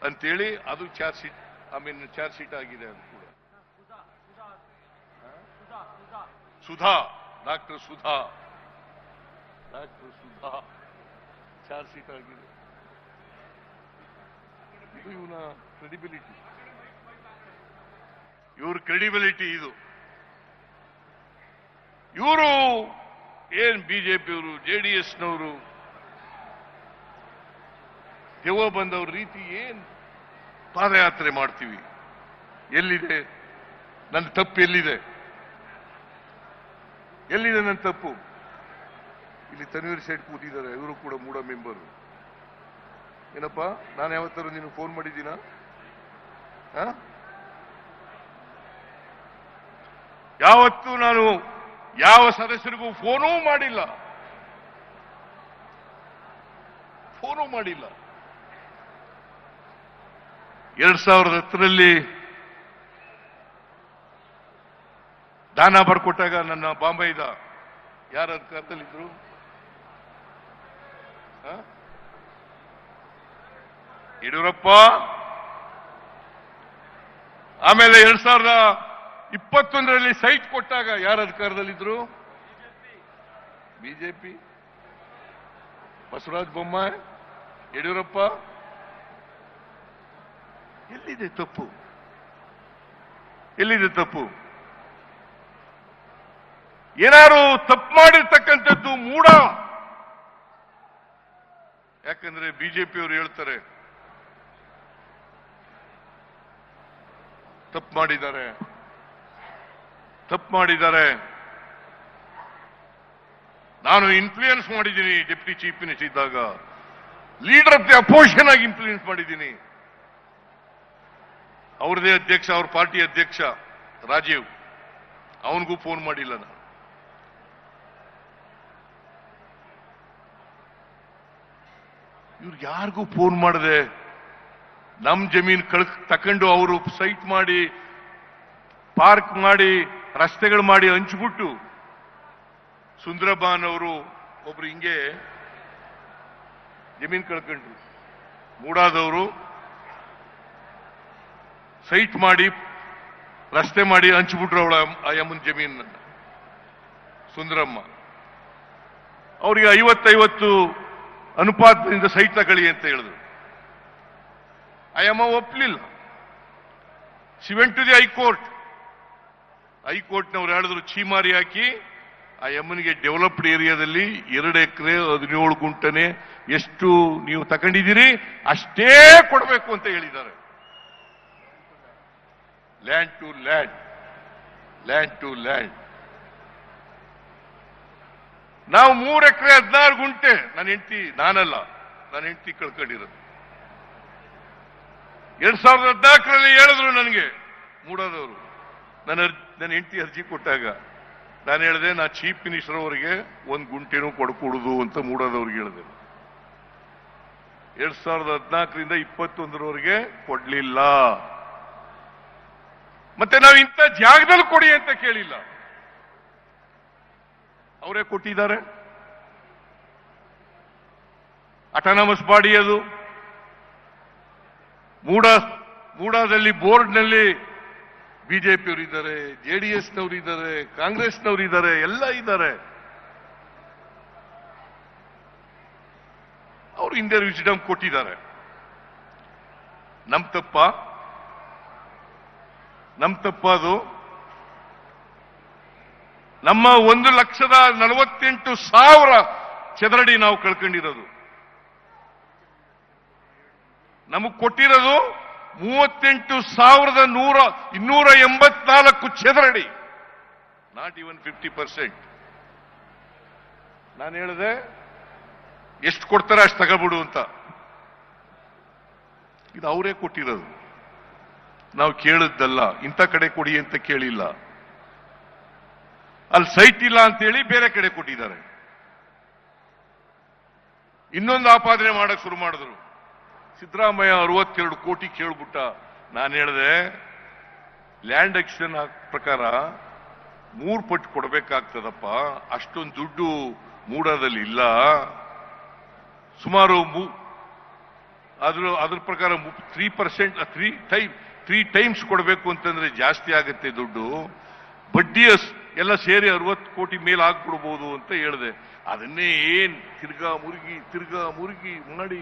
ಅಂತೇಳಿ ಅದು ಚಾರ್ಜ್ ಶೀಟ್ ಆಗಿದೆ ಅಂತ ಕೂಡ. ಡಾಕ್ಟರ್ ಸುಧಾ ಚಾರ್ಜ್ ಶೀಟ್ ಆಗಿದೆ. ಇದು ಇವನ ಕ್ರೆಡಿಬಿಲಿಟಿ, ಇವ್ರ ಕ್ರೆಡಿಬಿಲಿಟಿ ಇದು. ಇವರು ಏನ್ ಬಿಜೆಪಿಯವರು, ಜೆಡಿಎಸ್ನವರು, ದೆವ್ವ ಬಂದವ್ರ ರೀತಿ ಏನ್ ಪಾದಯಾತ್ರೆ ಮಾಡ್ತೀವಿ. ಎಲ್ಲಿದೆ ನನ್ನ ತಪ್ಪು? ಎಲ್ಲಿದೆ ನನ್ನ ತಪ್ಪು? ಇಲ್ಲಿ ತನ್ವೀರ್ ಸೇಠ್ ಕೂತಿದ್ದಾರೆ, ಇವರು ಕೂಡ ಮೂಡ ಮೆಂಬರು. ಏನಪ್ಪಾ, ನಾನು ಯಾವತ್ತಾರು ನೀನು ಫೋನ್ ಮಾಡಿದ್ದೀನಾ? ಯಾವತ್ತೂ ನಾನು ಯಾವ ಸದಸ್ಯರಿಗೂ ಫೋನೂ ಮಾಡಿಲ್ಲ. 2010ರಲ್ಲಿ ದಾನ ಬರ್ಕೊಟ್ಟಾಗ ನನ್ನ ಬಾಂಬೆದ ಯಾರ ಅಧಿಕಾರದಲ್ಲಿದ್ರು? ಯಡಿಯೂರಪ್ಪ. ಆಮೇಲೆ 2021ರಲ್ಲಿ ಸೈಟ್ ಕೊಟ್ಟಾಗ ಯಾರ ಅಧಿಕಾರದಲ್ಲಿದ್ರು? ಬಿಜೆಪಿ. ಬಸವರಾಜ ಬೊಮ್ಮಾಯಿ, ಯಡಿಯೂರಪ್ಪ. ಎಲ್ಲಿದೆ ತಪ್ಪು? ಏನಾರು ತಪ್ಪು ಮಾಡಿರ್ತಕ್ಕಂಥದ್ದು ಮೂಢ. ಯಾಕಂದ್ರೆ ಬಿಜೆಪಿಯವರು ಹೇಳ್ತಾರೆ ತಪ್ಪು ಮಾಡಿದ್ದಾರೆ. ನಾನು ಇನ್ಫ್ಲೂಯೆನ್ಸ್ ಮಾಡಿದ್ದೀನಿ ಡೆಪ್ಯೂಟಿ ಚೀಫ್ ಮಿನಿಸ್ಟರ್ ಇದ್ದಾಗ, ಲೀಡರ್ ಆಫ್ ದಿ ಅಪೋಸಿಷನ್ ಆಗಿ ಇನ್ಫ್ಲೂಯೆನ್ಸ್ ಮಾಡಿದ್ದೀನಿ. ಅವ್ರದೇ ಅಧ್ಯಕ್ಷ, ಅವ್ರ ಪಾರ್ಟಿ ಅಧ್ಯಕ್ಷ ರಾಜೀವ್, ಅವನಿಗೂ ಫೋನ್ ಮಾಡಿಲ್ಲ ನಾನು. ಇವ್ರಿಗೆ ಯಾರಿಗೂ ಫೋನ್ ಮಾಡದೆ ನಮ್ ಜಮೀನ್ ತಕೊಂಡು ಅವರು ಸೈಟ್ ಮಾಡಿ, ಪಾರ್ಕ್ ಮಾಡಿ, ರಸ್ತೆಗಳು ಮಾಡಿ ಹಂಚ್ಬಿಟ್ಟು, ಸುಂದರಬಾನ್ ಅವರು ಒಬ್ರು ಹಿಂಗೆ ಜಮೀನ್ ಕಳ್ಕೊಂಡ್ರು. ಮೂಡಾದವರು ಸೈಟ್ ಮಾಡಿ, ರಸ್ತೆ ಮಾಡಿ ಹಂಚ್ಬಿಟ್ರು ಅವಳ ಅಯ್ಯಮ್ಮನ ಜಮೀನನ್ನ, ಸುಂದರಮ್ಮ. ಅವರಿಗೆ 50-50 ಅನುಪಾತದಿಂದ ಸೈಟ್ ತಗೊಳ್ಳಿ ಅಂತ ಹೇಳಿದ್ರು. ಅಯ್ಯಮ್ಮ ಒಪ್ಪಲಿಲ್ಲ. ಶಿ ವೆಂಟ್ ಟು ದಿ ಹೈಕೋರ್ಟ್ನವ್ರು ಹೇಳಿದ್ರು, ಚೀಮಾರಿ ಹಾಕಿ ಆ ಯಮ್ಮನಿಗೆ ಡೆವಲಪ್ಡ್ ಏರಿಯಾದಲ್ಲಿ 2 ಎಕರೆ 17 ಗುಂಟನೆ ಎಷ್ಟು ನೀವು ತಗೊಂಡಿದ್ದೀರಿ ಅಷ್ಟೇ ಕೊಡಬೇಕು ಅಂತ ಹೇಳಿದ್ದಾರೆ. Land to land. ನಾವು 3 ಎಕರೆ 16 ಗುಂಟೆ, ನನ್ನ ಹೆಂಡತಿ ಕಳ್ಕೊಂಡಿರೋದು. 2014ರಲ್ಲಿ ಹೇಳಿದ್ರು ನನಗೆ ಮೂಡಾದವರು, ನನ್ನ ಹೆಂಡತಿ ಅರ್ಜಿ ಕೊಟ್ಟಾಗ ನಾನು ಹೇಳಿದೆ, ನಾ ಚೀಫ್ ಮಿನಿಸ್ಟರ್ ಅವರಿಗೆ 1 ಗುಂಟೆನೂ ಕೊಡಕೂಡುದು ಅಂತ ಮೂಡಾದವ್ರಿಗೆ ಹೇಳಿದೆ. 2014ರಿಂದ 21ರವರೆಗೆ ಕೊಡ್ಲಿಲ್ಲ. ಮತ್ತೆ ನಾವು ಇಂಥ ಜಾಗದಲ್ಲಿ ಕೊಡಿ ಅಂತ ಕೇಳಿಲ್ಲ, ಅವರೇ ಕೊಟ್ಟಿದ್ದಾರೆ. ಅಟಾನಮಸ್ ಬಾಡಿ ಅದು. ಮೂಡಾದಲ್ಲಿ ಬೋರ್ಡ್ನಲ್ಲಿ ಬಿಜೆಪಿಯವರಿದ್ದಾರೆ, ಜೆಡಿಎಸ್ನವರಿದ್ದಾರೆ, ಕಾಂಗ್ರೆಸ್ನವರಿದ್ದಾರೆ, ಎಲ್ಲ ಇದ್ದಾರೆ. ಅವರು ಹಿಂದೆ ವಿಸಿಡಮ್ ಕೊಟ್ಟಿದ್ದಾರೆ. ನಮ್ ತಪ್ಪ ಅದು. ನಮ್ಮ 1,48,000 ಚದರಡಿ ನಾವು ಕಳ್ಕೊಂಡಿರೋದು. ನಮಗ್ ಕೊಟ್ಟಿರೋದು 38,284 ಚದರಡಿ, ನಾಟ್ ಇವನ್ 50%. ನಾನು ಹೇಳಿದೆ, ಎಷ್ಟು ಕೊಡ್ತಾರೆ ಅಷ್ಟು ತಗೊಬಿಡು ಅಂತ. ಇದು ಅವರೇ ಕೊಟ್ಟಿರೋದು, ನಾವು ಕೇಳಿದ್ದಲ್ಲ. ಇಂಥ ಕಡೆ ಕೊಡಿ ಅಂತ ಕೇಳಿಲ್ಲ. ಅಲ್ಲಿ ಸೈಟ್ ಇಲ್ಲ ಅಂತೇಳಿ ಬೇರೆ ಕಡೆ ಕೊಟ್ಟಿದ್ದಾರೆ. ಇನ್ನೊಂದು ಆಪಾದನೆ ಮಾಡಕ್ ಶುರು ಮಾಡಿದ್ರು. ಸಿದ್ದರಾಮಯ್ಯ 62 ಕೋಟಿ ಕೇಳ್ಬಿಟ್ಟ. ನಾನು ಹೇಳಿದೆ, ಲ್ಯಾಂಡ್ ಎಕ್ಸ್ಚೇಂಜ್ ಪ್ರಕಾರ 3 ಪಟ್ಟು ಕೊಡಬೇಕಾಗ್ತದಪ್ಪ, ಅಷ್ಟೊಂದು ದುಡ್ಡು ಮೂಡಾದಲ್ಲಿ ಇಲ್ಲ. ಸುಮಾರು ಅದ್ರ ಪ್ರಕಾರ 3% 3 ಟೈಮ್ಸ್ ಕೊಡಬೇಕು ಅಂತಂದ್ರೆ ಜಾಸ್ತಿ ಆಗುತ್ತೆ ದುಡ್ಡು. ಬಡ್ಡಿ ಎಲ್ಲ ಸೇರಿ 60 ಕೋಟಿ ಮೇಲೆ ಹಾಕ್ಬಿಡ್ಬೋದು ಅಂತ ಹೇಳಿದೆ. ಅದನ್ನೇ ತಿರ್ಗಾ ಮುರುಗಿ ಮಾಡಿ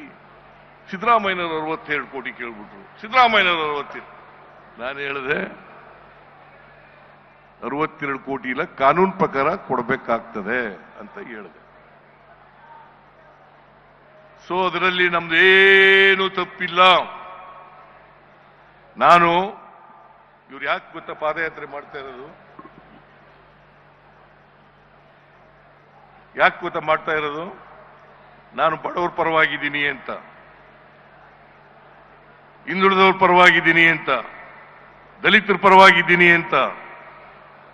ಸಿದ್ದರಾಮಯ್ಯನವರು 62 ಕೋಟಿ ಕೇಳ್ಬಿಟ್ರು. ಸಿದ್ದರಾಮಯ್ಯನವರು 60. ನಾನು ಹೇಳಿದೆ, 62 ಕೋಟಿ ಇಲ್ಲ, ಕಾನೂನು ಪ್ರಕಾರ ಕೊಡಬೇಕಾಗ್ತದೆ ಅಂತ ಹೇಳಿದೆ. ಸೊ ಅದರಲ್ಲಿ ನಮ್ದೇನು ತಪ್ಪಿಲ್ಲ. ನಾನು ಇವ್ರು ಯಾಕೆ ಗೊತ್ತಾ ಪಾದಯಾತ್ರೆ ಮಾಡ್ತಾ ಇರೋದು? ಯಾಕೆ ಗೊತ್ತಾ ಮಾಡ್ತಾ ಇರೋದು? ನಾನು ಬಡವರ ಪರವಾಗಿದ್ದೀನಿ ಅಂತ, ಹಿಂದುಳಿದವ್ರ ಪರವಾಗಿದ್ದೀನಿ ಅಂತ, ದಲಿತರ ಪರವಾಗಿದ್ದೀನಿ ಅಂತ,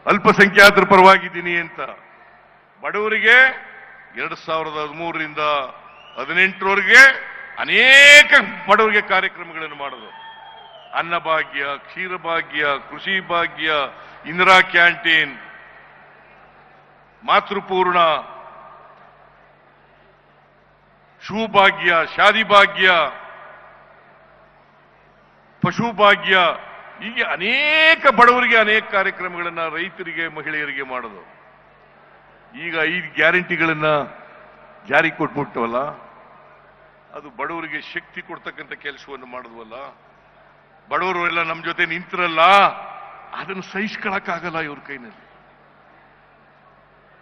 ಅಲ್ಪಸಂಖ್ಯಾತರ ಪರವಾಗಿದ್ದೀನಿ ಅಂತ. ಬಡವರಿಗೆ 2013ರಿಂದ 2018ರವರೆಗೆ ಅನೇಕ ಬಡವರಿಗೆ ಕಾರ್ಯಕ್ರಮಗಳನ್ನು ಮಾಡೋದು. ಅನ್ನಭಾಗ್ಯ, ಕ್ಷೀರಭಾಗ್ಯ, ಕೃಷಿ ಭಾಗ್ಯ, ಇಂದಿರಾ ಕ್ಯಾಂಟೀನ್, ಮಾತೃಪೂರ್ಣ, ಶೂಭಾಗ್ಯ, ಶಾದಿ ಭಾಗ್ಯ, ಪಶುಭಾಗ್ಯ, ಹೀಗೆ ಅನೇಕ ಬಡವರಿಗೆ ಅನೇಕ ಕಾರ್ಯಕ್ರಮಗಳನ್ನ, ರೈತರಿಗೆ, ಮಹಿಳೆಯರಿಗೆ ಮಾಡೋದು. ಈಗ 5 ಗ್ಯಾರಂಟಿಗಳನ್ನ ಜಾರಿ ಕೊಟ್ಬಿಟ್ಟವಲ್ಲ, ಅದು ಬಡವರಿಗೆ ಶಕ್ತಿ ಕೊಡ್ತಕ್ಕಂಥ ಕೆಲಸವನ್ನು ಮಾಡಿದ್ವಲ್ಲ. ಬಡವರು ಎಲ್ಲ ನಮ್ಮ ಜೊತೆ ನಿಂತಿರಲ್ಲ, ಅದನ್ನು ಸಹಿಸ್ಕೊಳಕ್ಕಾಗಲ್ಲ ಇವ್ರ ಕೈನಲ್ಲಿ,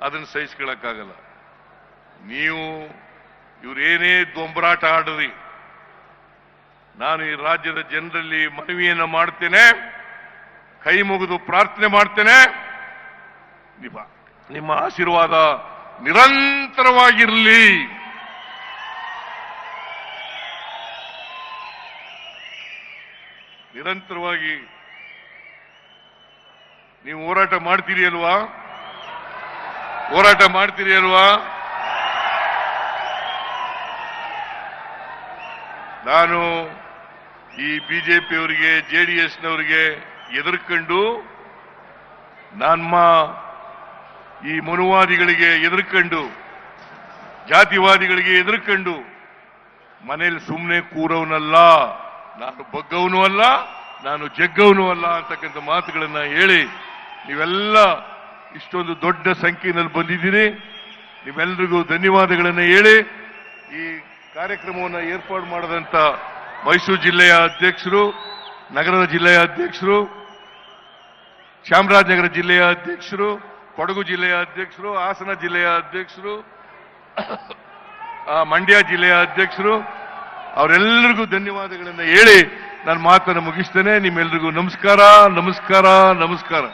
ಅದನ್ನು ಸಹಿಸ್ಕೊಳಕ್ಕಾಗಲ್ಲ. ನೀವು ಇವರೇನೇ ದೊಂಬರಾಟ ಆಡ್ರಿ, ನಾನು ಈ ರಾಜ್ಯದ ಜನರಲ್ಲಿ ಮನವಿಯನ್ನ ಮಾಡ್ತೇನೆ, ಕೈ ಮುಗಿದು ಪ್ರಾರ್ಥನೆ ಮಾಡ್ತೇನೆ. ನಿಮ್ಮ ಆಶೀರ್ವಾದ ನಿರಂತರವಾಗಿರಲಿ. ನಿರಂತರವಾಗಿ ನೀವು ಹೋರಾಟ ಮಾಡ್ತೀರಿ ಅಲ್ವಾ? ಹೋರಾಟ ಮಾಡ್ತೀರಿ ಅಲ್ವಾ? ನಾನು ಈ ಬಿಜೆಪಿಯವರಿಗೆ, ಜೆಡಿಎಸ್ನವರಿಗೆ ಎದುರ್ಕೊಂಡು, ನಮ್ಮ ಈ ಮನುವಾದಿಗಳಿಗೆ ಎದುರ್ಕೊಂಡು, ಜಾತಿವಾದಿಗಳಿಗೆ ಎದುರ್ಕೊಂಡು ಮನೇಲಿ ಸುಮ್ಮನೆ ಕೂರವನಲ್ಲ, ನಾನು ಬಗ್ಗವನು ಅಲ್ಲ, ನಾನು ಜಗ್ಗವನು ಅಲ್ಲ ಅಂತಕ್ಕಂಥ ಮಾತುಗಳನ್ನ ಹೇಳಿ ನೀವೆಲ್ಲ ಇಷ್ಟೊಂದು ದೊಡ್ಡ ಸಂಖ್ಯೆಯಲ್ಲಿ ಬಂದಿದ್ದೀರಿ. ನೀವೆಲ್ಲರಿಗೂ ಧನ್ಯವಾದಗಳನ್ನು ಹೇಳಿ ಈ ಕಾರ್ಯಕ್ರಮವನ್ನು ಏರ್ಪಾಡು ಮಾಡಿದಂತ ಮೈಸೂರು ಜಿಲ್ಲೆಯ ಅಧ್ಯಕ್ಷರು, ನಗರದ ಜಿಲ್ಲೆಯ ಅಧ್ಯಕ್ಷರು, ಚಾಮರಾಜನಗರ ಜಿಲ್ಲೆಯ ಅಧ್ಯಕ್ಷರು, ಕೊಡಗು ಜಿಲ್ಲೆಯ ಅಧ್ಯಕ್ಷರು, ಹಾಸನ ಜಿಲ್ಲೆಯ ಅಧ್ಯಕ್ಷರು, ಮಂಡ್ಯ ಜಿಲ್ಲೆಯ ಅಧ್ಯಕ್ಷರು, ಅವರೆಲ್ಲರಿಗೂ ಧನ್ಯವಾದಗಳನ್ನು ಹೇಳಿ ನಾನು ಮಾತನ್ನು ಮುಗಿಸ್ತೇನೆ. ನಿಮ್ಮೆಲ್ಲರಿಗೂ ನಮಸ್ಕಾರ, ನಮಸ್ಕಾರ, ನಮಸ್ಕಾರ.